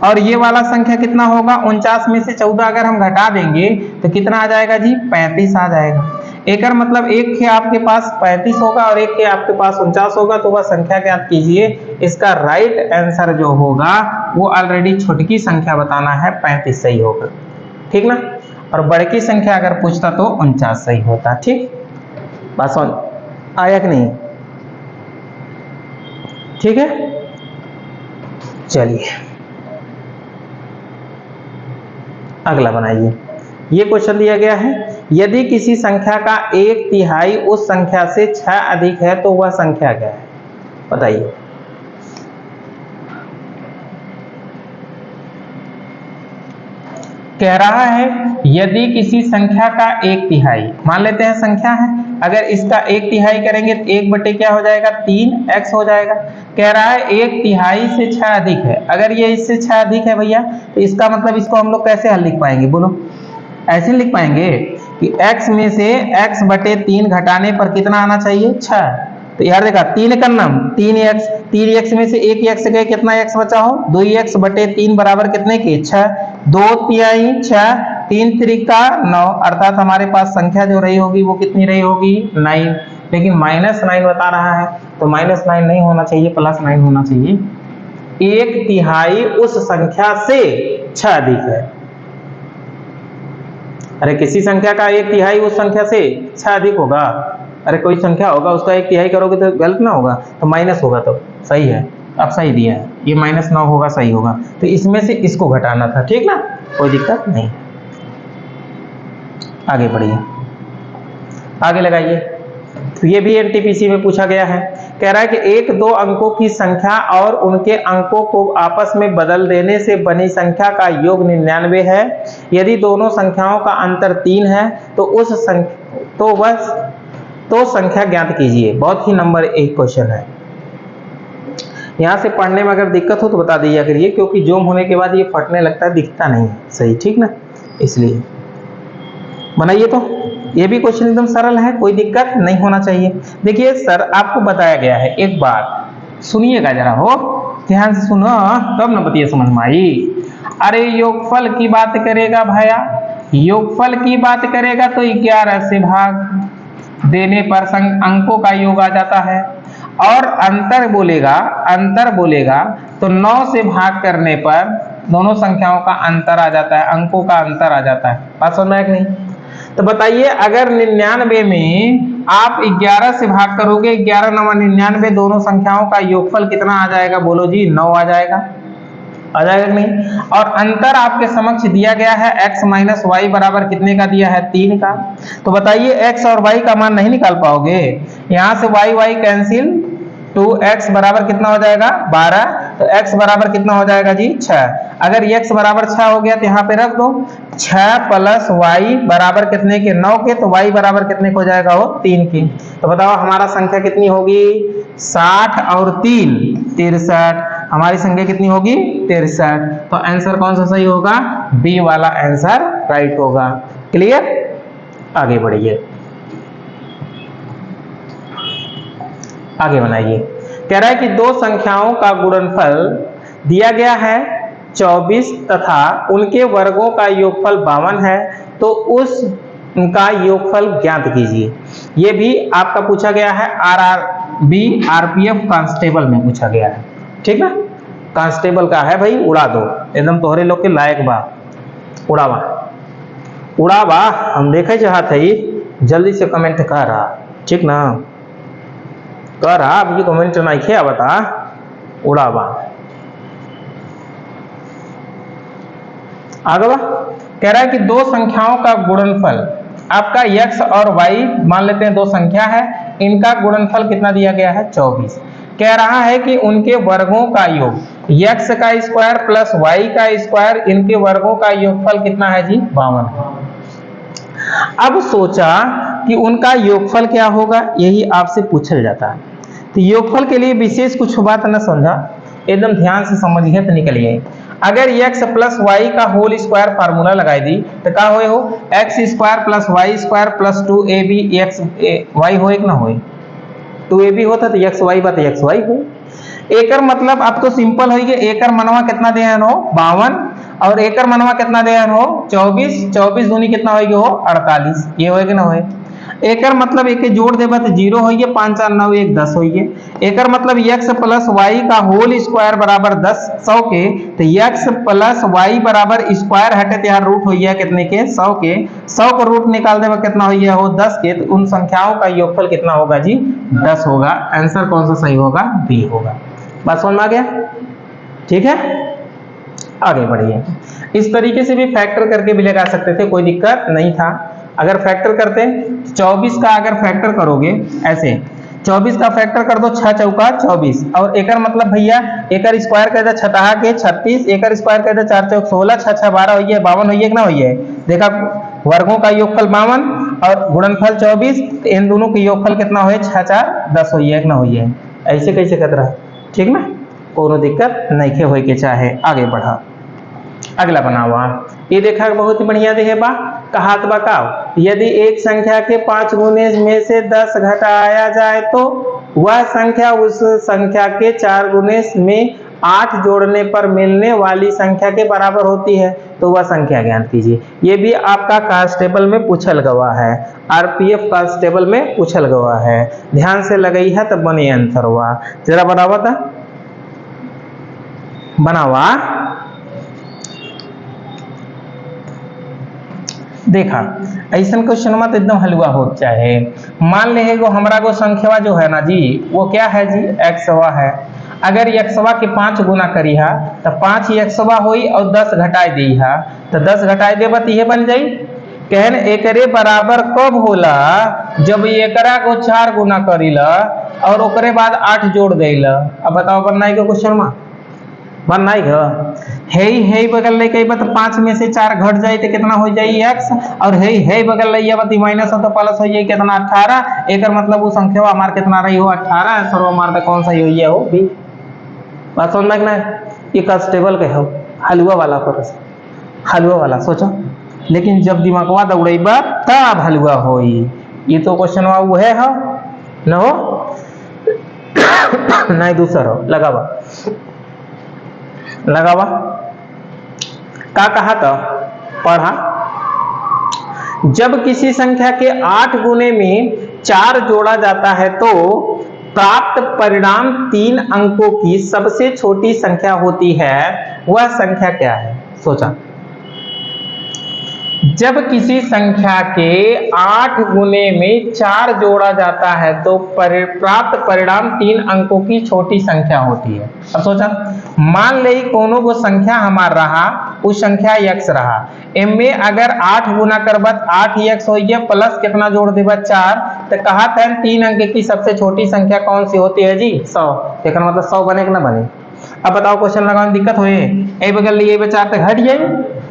A: और ये वाला संख्या कितना होगा 49 में से 14 अगर हम घटा देंगे तो कितना आ जाएगा जी 35 आ जाएगा। एक मतलब एक के आपके पास 35 होगा और एक के आपके पास 49 होगा, तो वह संख्या ज्ञात कीजिए। इसका राइट आंसर जो होगा वो ऑलरेडी छोटकी संख्या बताना है 35 सही होगा, ठीक ना। और बड़की संख्या अगर पूछता तो 49 सही होता, ठीक। बात समझ आया कि नहीं, ठीक है। चलिए अगला बनाइए। ये क्वेश्चन दिया गया है, यदि किसी संख्या का 1/3 उस संख्या से 6 अधिक है तो वह संख्या क्या है, बताइए। कह रहा है यदि किसी संख्या का 1/3, मान लेते हैं संख्या है, अगर इसका 1/3 करेंगे तो 1 बटे क्या हो जाएगा 3x हो जाएगा। कह रहा है 1/3 से 6 अधिक है, अगर ये इससे 6 अधिक है भैया तो इसका मतलब इसको हम लोग कैसे हल लिख पाएंगे, बोलो। ऐसे लिख पाएंगे कि x में से x बटे 3 घटाने पर कितना आना चाहिए 6। तो यार देखा 3 का नाम 3x में से 1x गए कितना x बचा हो 2x बटे 3 बराबर कितने के 6, 2 3 6 3 त्रिका 9, अर्थात हमारे पास संख्या जो रही होगी वो कितनी रही होगी 9। लेकिन -9 बता रहा है तो -9 नहीं होना चाहिए, +9 होना चाहिए। 1/3 उस संख्या से 6 अधिक है। अरे किसी संख्या का 1/3 उस संख्या से 6 अधिक होगा, अरे कोई संख्या होगा उसका 1/3 करोगे तो गलत ना होगा, तो माइनस होगा तो सही है। अब सही दिया है, ये -9 होगा सही होगा, तो इसमें से इसको घटाना था, ठीक ना, कोई दिक्कत नहीं। आगे बढ़िए, आगे लगाइए। तो ये भी एनटीपीसी में पूछा गया है। कह रहा है कि एक दो अंकों की संख्या और उनके अंकों को आपस में बदल देने से बनी संख्या का योग 99 है। यदि दोनों संख्याओं का अंतर 3 है तो संख्या ज्ञात कीजिए। बहुत ही नंबर 1 क्वेश्चन है। यहां से पढ़ने में अगर दिक्कत हो तो बता दीजिए करिए, क्योंकि जूम होने के बाद ये फटने लगता है, दिखता नहीं है सही, ठीक ना, इसलिए बनाइए। तो ये भी क्वेश्चन एकदम सरल है, कोई दिक्कत नहीं होना चाहिए। देखिए सर आपको बताया गया है, एक बात सुनिएगा जरा, हो ध्यान से सुनो तब न बतिया समझ में आई। अरे योगफल की बात करेगा भाया, योगफल की बात करेगा तो 11 से भाग देने पर अंकों का योग आ जाता है, और अंतर बोलेगा तो 9 से भाग करने पर दोनों संख्याओं का अंतर आ जाता है, अंकों का अंतर आ जाता है। बात समझ में आया कि नहीं? तो बताइए अगर 99 में आप 11 से भाग करोगे, 11 9 99, दोनों संख्याओं का योगफल कितना आ जाएगा? बोलो जी, 9 आ जाएगा कि नहीं? और अंतर आपके समक्ष दिया गया है x माइनस वाई बराबर कितने का दिया है? 3 का। तो बताइए x और y का मान नहीं निकाल पाओगे, यहां से y कैंसिल, 2x बराबर कितना हो जाएगा? 12। तो x बराबर कितना हो जाएगा जी? 6। अगर x बराबर 6 हो गया तो यहाँ पे रख दो, 6 प्लस y बराबर कितने के? 9 के। तो y बराबर कितने को जाएगा? वो 3 की। तो बताओ हमारा संख्या कितनी होगी? 60 और 3 63। हमारी संख्या कितनी होगी? 63। तो आंसर कौन सा सही होगा? बी वाला आंसर राइट होगा। क्लियर? आगे बढ़िए, आगे बनाइए। कह रहा है कि दो संख्याओं का गुणनफल दिया गया है 24 तथा उनके वर्गों का योगफल 52 है, तो उनका योगफल ज्ञात कीजिए। ये भी आपका पूछा गया है आरआरबी आरपीएफ कांस्टेबल में पूछा गया है, ठीक ना? कांस्टेबल का है भाई, उड़ा दो एकदम तोहरे लोग के लायक बा, उड़ावा हम देखे चाहत है, जल्दी से कमेंट कर रहा, ठीक ना? कर रहा अभी कमेंट नहीं किया, बता उड़ावा आगे बा। कह रहा है कि दो संख्याओं का गुणनफल, आपका x और y मान लेते हैं दो संख्या है, इनका गुणनफल कितना दिया गया है? 24। कह रहा है कि उनके वर्गों का योग, x का स्क्वायर प्लस y का स्क्वायर, इनके वर्गों का योगफल कितना है जी? 52। अब सोचा कि उनका योगफल क्या होगा, यही आपसे पूछा जाता है। तो योगफल के लिए विशेष कुछ बात न समझा, एकदम ध्यान से समझिए तो निकलिए। अगर x प्लस वाई का होल स्क्वायर फार्मूला लगाई दी तो क्या होए हो? X square plus Y square plus 2ab X Y हो, एक ना हो? 2ab होता तो एक्स वाई बात एक्स वाई हो। एकर मतलब अब तो सिंपल हो गया, एकर मनवा कितना देहन हो? 52, और एकर मनवा कितना देहन हो? 24। 24 दूनी कितना होगी हो? 48। ये होएगा ना होए? एकर मतलब एक जोड़ देबा तो 0 होइए, 5 4 9 1 10 होइए। एकर मतलब x प्लस वाई का होल स्क्वायर बराबर 10 100 के, तो x प्लस वाई बराबर स्क्वायर हटे तो यहाँ रूट होइए कितने के? 100 के। 100 का रूट निकाल देबा कितना होइए हो? 10 के। तो उन संख्याओं का योगफल कितना होगा जी? 10 होगा। आंसर कौन सा सही होगा? बी होगा। बात समझ में आ गया? ठीक है, आगे बढ़िए। इस तरीके से भी फैक्टर करके भी लगा सकते थे, कोई दिक्कत नहीं था। अगर फैक्टर करते 24 का अगर फैक्टर करोगे ऐसे, 24 का फैक्टर कर दो 6 चौका 24, और एकर मतलब भैया एकर स्क्वायर कर दे 6 के 36, एकर स्क्वायर कर दे 4 चौक 16, 6 6 12 होइए, 52 होइए कि ना होइए? देखा वर्गों का योगफल 52 और गुणनफल 24, इन दोनों के योगफल कितना होए? 6 4 10 होइए कि ना होइए? ऐसे कैसे कर रहा है, ठीक ना? कोनो दिक्कत नहीं के होए के चाहे। आगे बढ़ा, अगला बनावा। ये देखा बहुत बढ़िया देखे बा, कहा तो बताओ यदि एक संख्या के 5 गुने में से 10 घटाया जाए तो वह संख्या उस संख्या के 4 गुने में 8 जोड़ने पर मिलने वाली संख्या के बराबर होती है, तो वह संख्या ज्ञात कीजिए। ये भी आपका कांस्टेबल में पूछल गवा है, आरपीएफ कांस्टेबल में पूछल गवा है। ध्यान से लगई है तब बने आंसर हुआ। जरा बनावा था, बनावा। देखा ऐसा क्वेश्चन में तो एकदम हलवा हो चाहे। मान ले हमारा को संख्या जो है ना जी, वो क्या है जी? एक्सवा है। अगर एक्सवा के 5 गुना करी है तो 5 एक्सवा हुई और 10 घटाई दी है, तो 10 घटाई देबा तो ये बन जाई। कहन एकरे बराबर कब होला, जब एकरा को 4 गुना करीला और ओकरे बाद 8 जोड़ देला। अब बताओ बनाई के क्वेश्चन में बनाई है बगल ले कई बात 5 में से 4 घट जाए तो कितना हो जाए x, और है बगल ले बात माइनस हो तो प्लस हो जाए कितना 18। एक मतलब वो संख्या हमार कितना रही हो 18, सर्व मार कौन सा ही हो भी बात समझ में ना। ये कांस्टेबल के हो हलवा वाला पर हलवा वाला सोचो, लेकिन जब दिमागवा दौड़ेबा तब हलवा होई। ये तो क्वेश्चन वो है हो न हो नहीं दूसरा हो लगावा लगावा का कहा था पढ़ा। जब किसी संख्या के 8 गुने में 4 जोड़ा जाता है तो प्राप्त परिणाम 3 अंकों की सबसे छोटी संख्या होती है, वह संख्या क्या है। सोचा, जब किसी संख्या के 8 गुने में 4 जोड़ा जाता है तो प्राप्त परिणाम 3 अंकों की छोटी संख्या होती है। अब सोचा, मान ले कोनो वो संख्या हमार रहा, उस संख्या x रहा, इनमें अगर 8 गुना करबत 8x हो गया प्लस कितना जोड़ देबा 4, तो कहा था 3 अंक की सबसे छोटी संख्या कौन सी होती है जी 100। एक मतलब 100 बने कि ना बने। अब बताओ क्वेश्चन लगाने में दिक्कत होए, ए बगल लिए 4 तक घट जाए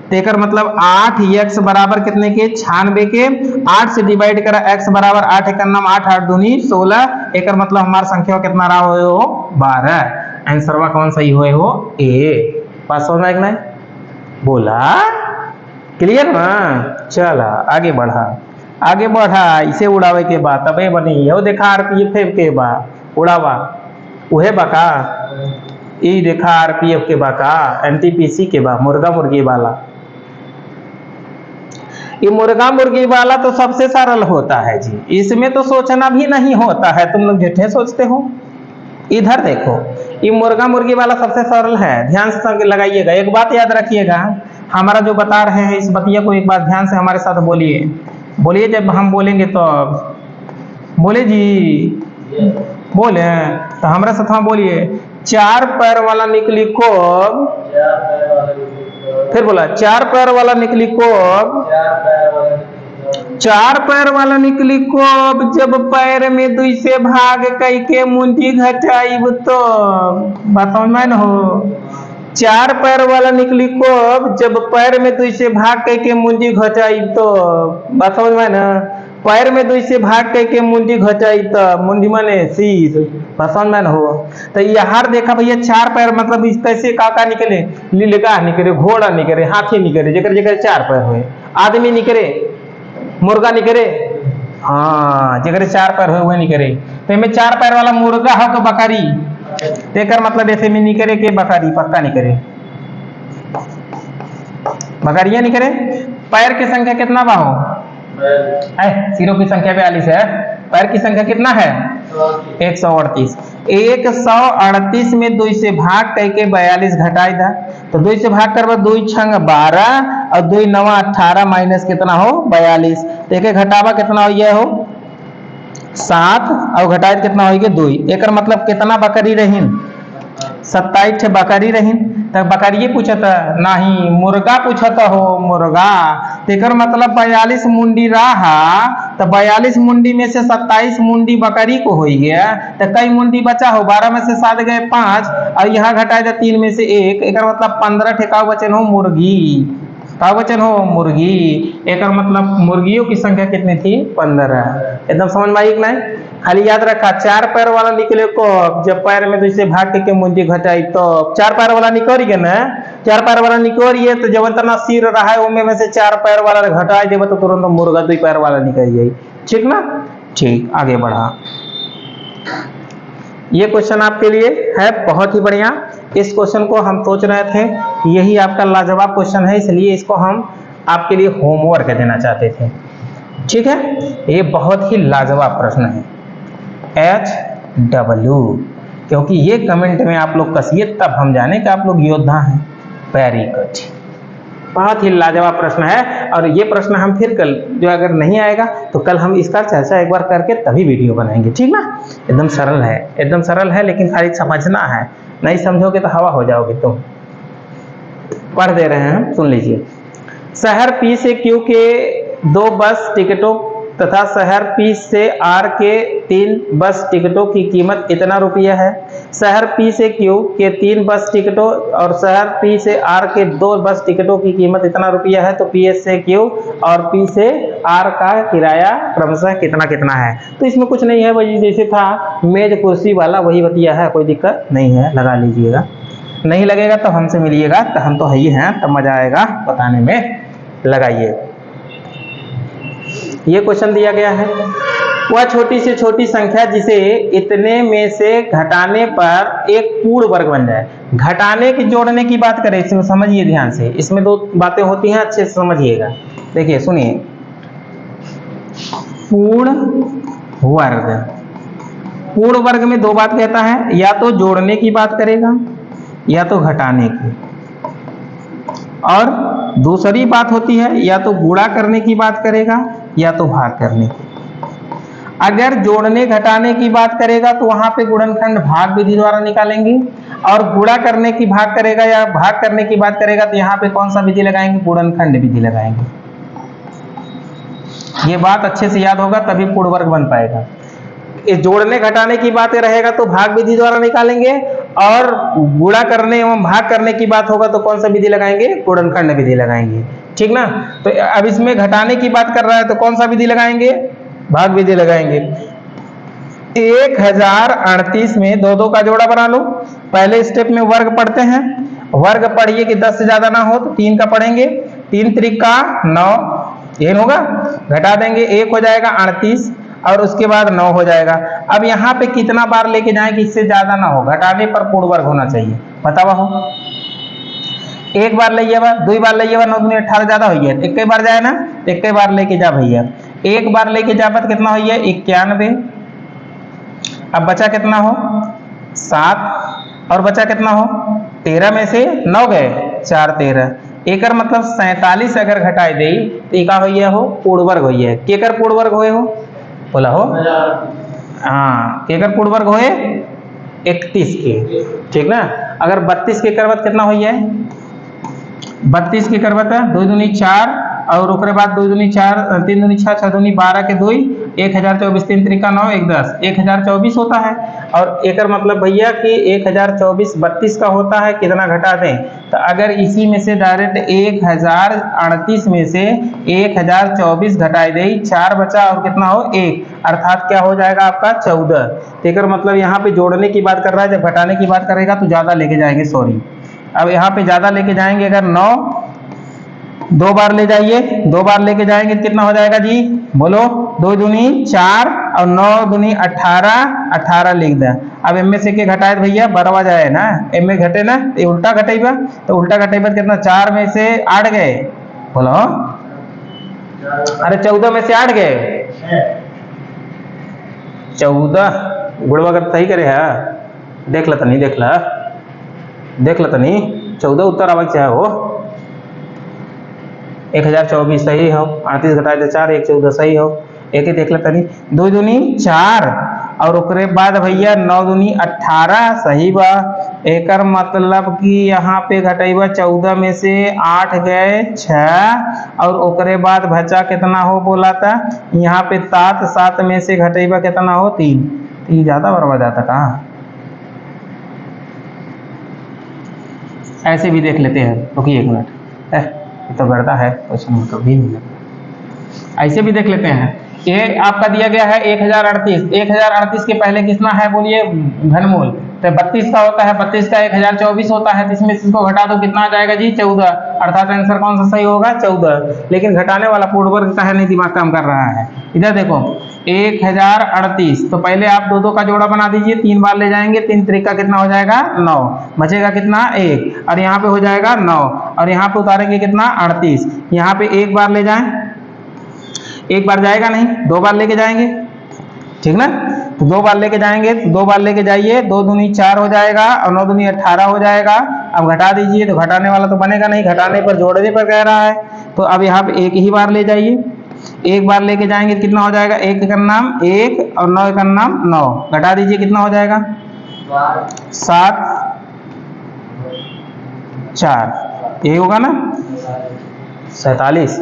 A: तो एक मतलब 8x बराबर कितने के 96 के 8 से डिवाइड करा x बराबर 8 एक नाम 8 8 दूनी 16। एक मतलब हमारा संख्या कितना रहा हो 12। आंसर कौन सही हुए हो ए। पास हो ना नहीं बोला क्लियर ना। चला आगे बढ़ा इसे उड़ावे के बाद तबे बनी हो देखा आरपीएफ के बा उड़ावा उहे बका ई देखा आरपीएफ के बाका एनटीपीसी के बा मुर्गा मुर्गी वाला। ये मुर्गा मुर्गी वाला तो सबसे सरल होता है जी, इसमें तो सोचना भी नहीं होता है, तुम लोग झूठे सोचते हो। इधर देखो, ये मुर्गा मुर्गी वाला सबसे सरल है, ध्यान से लगाइएगा। एक बात याद रखिएगा, हमारा जो बता रहे हैं इस बतिया को एक बार ध्यान से हमारे साथ बोलिए जब हम बोलेंगे तो बोले जी बोले तो हमारे साथ हम बोलिए। 4 पैर वाला निकली कोब, फिर बोला 4 पैर वाला निकली कोब, 4 पैर वाला निकली कोब जब पैर में 2 से भाग कई के मुंडी घटाइब तो बताओ मैं न हो। 4 पैर वाला निकली कोब जब पैर में 2 से भाग कई के मुंडी घटाइब तो बताओ मैं न। पैर में 2 से भाग कई के मुंडी घटाई तो मुंडी माने सिर पसंद में हो। तो यहाँ देखा भैया 4 पैर मतलब इस कैसे का निकले, लीलगाह निकले, घोड़ा निकले, हाथी निकले, जकर जकर 4 पैर हुए, आदमी निकले, मुर्गा निकले, हाँ जकर 4 पैर हुए वह निकले। तो में 4 पैर वाला मुर्गा हो तो बकरी, तेकर मतलब ऐसे में निकले के बकरी पक्का निकले, बकरिया निकले। पैर की संख्या कितना बा हो, सिरों की संख्या 42 है, पैर की संख्या कितना है 138। 138 में 2 से भाग करके 42 घटाई था, तो 2 से भाग कर 2 छंग 12 और 2 9 18 माइनस कितना हो 42। तो एक घटावा कितना हो गया हो 7 और घटाई कितना हो गया 2। एक मतलब कितना बकरी रहीन 27 बकरी रहीन। तब बकरी पूछता नहीं मुर्गा पूछता हो मुर्गा, तेकर मतलब 42 मुंडी रहा, तो 42 मुंडी में से 27 मुंडी बकरी को हो गया, तो कई मुंडी बचा हो 12 में से 7 गए 5 और यहाँ घटाए था 3 में से 1, एक मतलब 15 ठेकाव बचन हो मुर्गी, का वचन हो मुर्गी। एक मतलब मुर्गियों की संख्या कितनी थी 15। एकदम समझ में आई नहीं, खाली याद रखा 4 पैर वाला निकले को जब पैर में 2 से भाग के मुंडी घटाई तो 4 पैर वाला निकल गया ना, 4 पैर वाला निकलिए तो जब इतना सिर रहा है उनमें में से 4 पैर वाला घटाई देवे तो तुरंत मुर्गा 2 पैर वाला निकल जाए, ठीक ना। ठीक आगे बढ़ा, ये क्वेश्चन आपके लिए है बहुत ही बढ़िया। इस क्वेश्चन को हम सोच रहे थे यही आपका लाजवाब क्वेश्चन है, इसलिए इसको हम आपके लिए होमवर्क देना चाहते थे, ठीक है। ये बहुत ही लाजवाब प्रश्न है HW, क्योंकि ये कमेंट में आप लोग कसिए तब हम जाने कि आप लोग योद्धा हैं। वेरी गुड, बहुत ही लाजवाब प्रश्न है। और ये प्रश्न हम फिर कल जो अगर नहीं आएगा तो कल हम इसका चर्चा एक बार करके तभी वीडियो बनाएंगे, ठीक ना। एकदम सरल है, एकदम सरल है, लेकिन खाली समझना है, नहीं समझोगे तो हवा हो जाओगे तुम। पढ़ दे रहे हैं, सुन लीजिए। शहर P से Q के 2 बस टिकटों तथा शहर P से R के 3 बस टिकटों की कीमत इतना रुपया है। शहर P से Q के 3 बस टिकटों और शहर P से R के 2 बस टिकटों की कीमत इतना रुपया है। तो P से Q और P से R का किराया क्रमशः कितना कितना है। तो इसमें कुछ नहीं है, वही जैसे था मेज कुर्सी वाला वही बतिया है, कोई दिक्कत नहीं है, लगा लीजिएगा। नहीं लगेगा तो हमसे मिलिएगा, तो हम तो है ही हैं, तब मजा आएगा बताने में। लगाइए, ये क्वेश्चन दिया गया है, वह छोटी से छोटी संख्या जिसे इतने में से घटाने पर एक पूर्ण वर्ग बन जाए। घटाने की जोड़ने की बात करें, इसमें समझिए ध्यान से, इसमें 2 बातें होती हैं, अच्छे से समझिएगा। देखिए सुनिए, पूर्ण वर्ग, पूर्ण वर्ग में 2 बात कहता है, या तो जोड़ने की बात करेगा या तो घटाने की, और दूसरी बात होती है या तो गुणा करने की बात करेगा या तो भाग करने की। अगर जोड़ने घटाने की बात करेगा तो वहां पे गुणनखंड भाग विधि द्वारा निकालेंगे, और गुणा करने की बात करेगा या भाग करने की बात करेगा तो यहाँ पे कौन सा विधि लगाएंगे, गुणनखंड विधि लगाएंगे। ये बात अच्छे से याद होगा, तभी पूर्ण वर्ग बन पाएगा। इस जोड़ने घटाने की बातें रहेगा तो भाग विधि द्वारा निकालेंगे, और गुणा करने एवं भाग करने की बात होगा तो कौन सा विधि लगाएंगे, गुणनखंड विधि लगाएंगे। ठीक ना। तो अब इसमें घटाने की बात कर रहा है तो कौन सा विधि लगाएंगे, भाग विधि लगाएंगे। 1038 में 2 का जोड़ा बना लो। पहले स्टेप में वर्ग पढ़ते हैं, वर्ग पढ़िए कि 10 से ज्यादा ना हो, तो 3 का पढ़ेंगे, 3 त्रिका 9, ये होगा, घटा देंगे 1 हो जाएगा 38, और उसके बाद 9 हो जाएगा। अब यहाँ पे कितना बार लेके जाएं कि इससे ज्यादा ना हो, घटाने पर पूर्ण वर्ग होना चाहिए, बतावा हो। 1 बार ले 2 बार ले 9 दूनी 18 ज्यादा हो गया, 1 बार जाए ना, 1 बार लेके जा भैया, 1 बार लेके जा तो कितना हो गया 91। अब बचा कितना हो 7, और बचा कितना हो 13 में से 9 गए 4 13, एकर मतलब 47 अगर घटाई दे तो एक हो पूर्ण वर्ग होइए है। केकर पूर्ण वर्ग होए हो बोला हो, हाँ केकर पूर्ण वर्ग होए 31 के, ठीक ना। अगर 32 के करबत कितना होइए है, 32 के करबत 2 दूनी 4, और उसके बाद 2 दूनी 4, 3 दूनी 6, 6 दूनी 12 के 2, 1024, 3 त्रिका 9, 1 10, 1024 होता है। और एकर मतलब भैया कि 1024 32 का होता है, कितना घटा दें, तो अगर इसी में से डायरेक्ट 1038 में से 1024 घटाई दे, 4 बचा और कितना हो 1, अर्थात क्या हो जाएगा आपका 14। तो एकर मतलब यहाँ पे जोड़ने की बात कर रहा है, जब घटाने की बात करेगा तो ज्यादा लेके जाएंगे, सॉरी। अब यहाँ पे ज्यादा लेके जाएंगे, अगर 9 2 बार ले जाइए, 2 बार लेके जाएंगे तो कितना हो जाएगा जी बोलो, 2 दूनी 4 और 9 दूनी 18, 18 लिख दे। अब इनमें से के घटाए भैया बरवा जाए ना, इनमें घटे ना, ये उल्टा घटेगा, तो उल्टा घटेगा कितना, 4 में से 8 गए बोलो, अरे 14 में से 8 गए 14, गुड़वा कर सही करे है, देख ला तनी, देख ला तनी, 14 उत्तर आवाज चाहे हो, 1024 सही हो, 38 घटाए तो 4, 1 14 सही हो, एक ही देख लेता नहीं, 2 दूनी 4 और उसके बाद भैया 9 दूनी 18 सही बा। एकर मतलब कि यहाँ पे घटेबा 14 में से 8 गए 6, और उसके बाद बचा कितना हो बोला था यहाँ पे 7, 7 में से घटेबा कितना हो 3, 3 ज्यादा बर्बाद आता कहाँ, ऐसे भी देख लेते हैं, रुकिए 1 मिनट, तो बढ़ता है क्वेश्चन कभी नहीं लगता, ऐसे भी देख लेते हैं। ये आपका दिया गया है 1038, 1038 के पहले कितना है बोलिए घनमूल, तो 32 का होता है, 32 का 1024 होता है, तो इसमें इसको घटा दो कितना आ जाएगा जी 14, अर्थात आंसर कौन सा सही होगा 14। लेकिन घटाने वाला पूर्ण वर्ग का है नहीं, दिमाग काम कर रहा है। इधर देखो 1038, तो पहले आप 2 का जोड़ा बना दीजिए, 3 बार ले जाएंगे, 3 त्रिका कितना हो जाएगा 9, बचेगा कितना 1, और यहाँ पे हो जाएगा 9, और यहाँ पे उतारेंगे कितना 38, यहाँ पे 1 बार ले जाएं, 1 बार जाएगा नहीं, 2 बार लेके जाएंगे, ठीक ना। तो 2 बार लेके जाएंगे, तो 2 बार लेके जाइए, 2 दूनी 4 हो जाएगा और 9 दूनी 18 हो जाएगा। अब घटा दीजिए, तो घटाने वाला तो बनेगा नहीं, घटाने पर जोड़ने पर कह रहा है, तो अब यहाँ पे 1 ही बार ले जाइए, 1 बार लेके जाएंगे कितना हो जाएगा, 1 का नाम 1 और 9 का नाम 9, घटा दीजिए कितना हो जाएगा 7 4, यही होगा ना 47।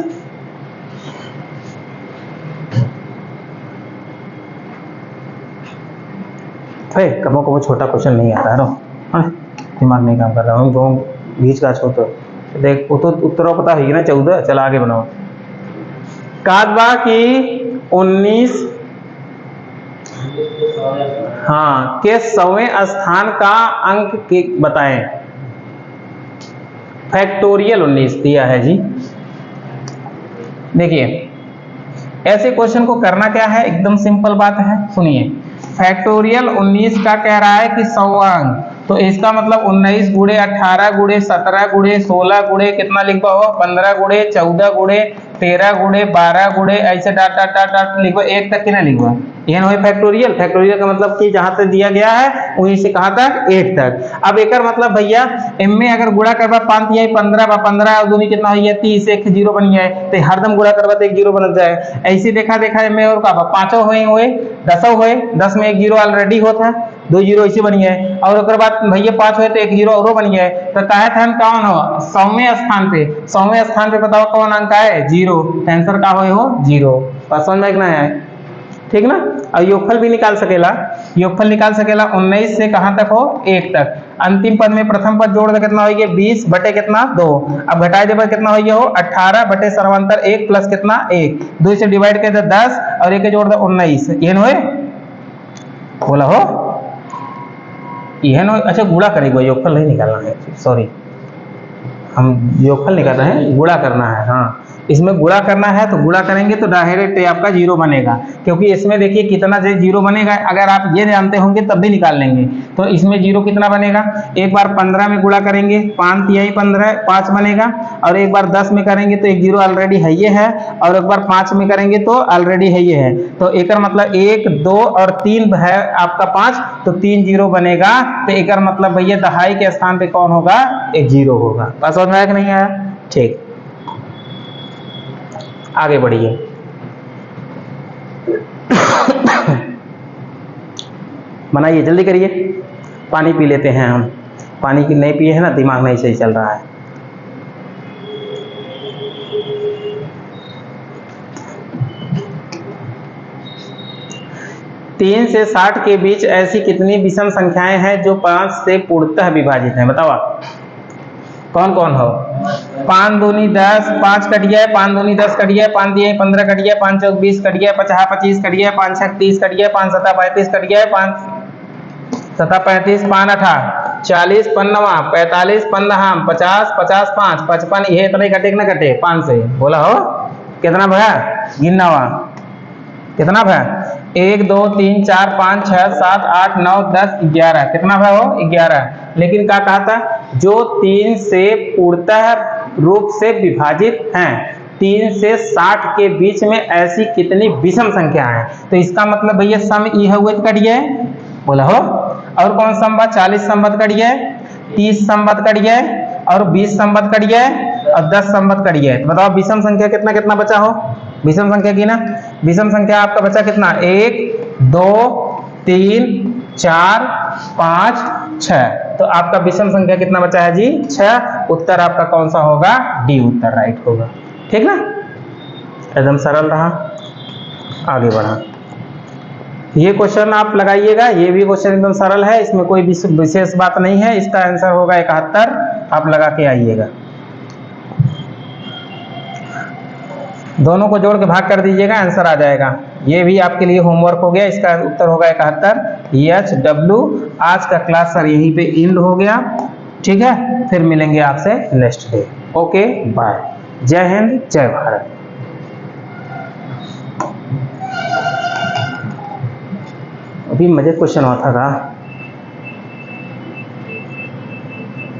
A: कबो कबो छोटा क्वेश्चन नहीं आता है रो, दिमाग नहीं काम कर रहा हूँ, तो बीच का छो तो देख वो तो उत्तरों पता है ना 14। चला आगे बनाओ। कादबा की 19 के 100वें स्थान का अंक के बताएं। फैक्टोरियल 19 दिया है जी। देखिए ऐसे क्वेश्चन को करना क्या है, एकदम सिंपल बात है, सुनिए। फैक्टोरियल 19 का कह रहा है कि 100वां अंक, तो इसका मतलब 19 गुणे 18 गुणे 17 गुणे 16 गुणे कितना लिख पाओ 15 गुणे 14 गुणे 13 गुणे 12 गुणे ऐसे डाट डाट डाट डाट लिखो, एक तक कितना लिखो, यह वही फैक्टोरियल। फैक्टोरियल का मतलब कि जहां तक दिया गया है वहीं से कहां तक, 1 तक। अब एक मतलब भैया एम में अगर गुणा करवा 5 दिया 15 15 और दूनी कितना हुई है 30, एक 0 बन गया है, तो हरदम गुणा करवा तो एक 0 बन जाए। ऐसे देखा एम में और का 5 हुए 10 हुए, 10 में एक 0 ऑलरेडी होता, 2 0 ऐसे बन गया है, और उसके बाद भैया 5 हुए तो एक 0 और बन गया है। तो कहे थे कौन हो 100वें स्थान पे, 100वें स्थान पे बताओ कौन अंक है 0, आंसर का हो 0। बात समझ में है, ठीक ना। और योगफल भी निकाल सकेला, योगफल निकाल सकेला 19 से कहां तक हो 1 तक। अंतिम पद में प्रथम पद जोड़ दे कितना होइए 20 बटे कितना 2, अब घटाए दे कितना होइए हो 18 बटे सर्वांतर 1 प्लस कितना 1, 2 से डिवाइड कर दे 10 और 1 जोड़ दे 19, ये होए बोला हो ये नो। अच्छा गुणा करेगा, योगफल नहीं निकालना है, सॉरी हम योगफल निकाल रहे हैं, गुणा करना है। हाँ इसमें गुणा करना है तो गुणा करेंगे तो डायरेक्ट आपका 0 बनेगा, क्योंकि इसमें देखिए कितना 0 बनेगा, अगर आप ये जानते होंगे तब भी निकाल लेंगे। तो इसमें 0 कितना बनेगा, एक बार 15 में गुणा करेंगे 5 तिहाई 15 5 बनेगा, और एक बार 10 में करेंगे तो एक 0 ऑलरेडी है ये है, और एक बार 5 में करेंगे तो ऑलरेडी है ये है। तो एक मतलब 1 2 और 3 है आपका 5, तो 3 0 बनेगा। तो एक मतलब भैया दहाई के स्थान पे कौन होगा, एक 0 होगा। बस समझ में आया कि नहीं आया, ठीक आगे बढ़िए। बनाइए जल्दी करिए, पानी पी लेते हैं हम, पानी की नहीं पिए है ना, दिमाग नहीं सही चल रहा है। तीन से 60 के बीच ऐसी कितनी विषम संख्याएं हैं जो 5 से पूर्णतः विभाजित हैं, बताओ कौन कौन हो। 5 दूनी 10, 5 कट गया है, 5 दूनी 10 कट गया है, 5 दिए 15 कट गया है, 5 चौक 20 कट गया है, 50 25 कट गया है, 5 6 30 कट गया है, 5 7 35 कट गया है, 5 7 35 5 8 40 15 45 15 50 50 5 55, ये इतना कटे ना कटे 5 से, बोला हो कितना भया, गिनना हुआ कितना भया 1 2 3 4 5 6 7 8 9 10 11, कितना भया हो 11। लेकिन क्या कहा था, जो 3 से पूर्णतः रूप से विभाजित हैं, 3 से 60 के बीच में ऐसी कितनी विषम संख्या है। तो इसका मतलब भैया सम यह हुए कट गया है, बोला हो, और कौन संबत 40 संबत कट गया है, 30 संबत कट गया है, और 20 संबत कट गया है, और 10 संबत कट गया है। तो बताओ विषम संख्या कितना कितना बचा हो, विषम संख्या की ना, विषम संख्या आपका बचा कितना 1 2 3 4 5 6, तो आपका विषम संख्या कितना बचा है जी 6। उत्तर आपका कौन सा होगा, डी उत्तर राइट होगा, ठीक ना, एकदम सरल रहा। आगे बढ़ा, ये क्वेश्चन आप लगाइएगा, ये भी क्वेश्चन एकदम सरल है, इसमें कोई विशेष बात नहीं है, इसका आंसर होगा 71, आप लगा के आइएगा। दोनों को जोड़ के भाग कर दीजिएगा, आंसर आ जाएगा। ये भी आपके लिए होमवर्क हो गया, इसका उत्तर होगा 71 HW। आज का क्लास सर यहीं पे एंड हो गया, ठीक है, फिर मिलेंगे आपसे नेक्स्ट डे। ओके बाय, जय हिंद जय भारत। अभी मजे क्वेश्चन हुआ था।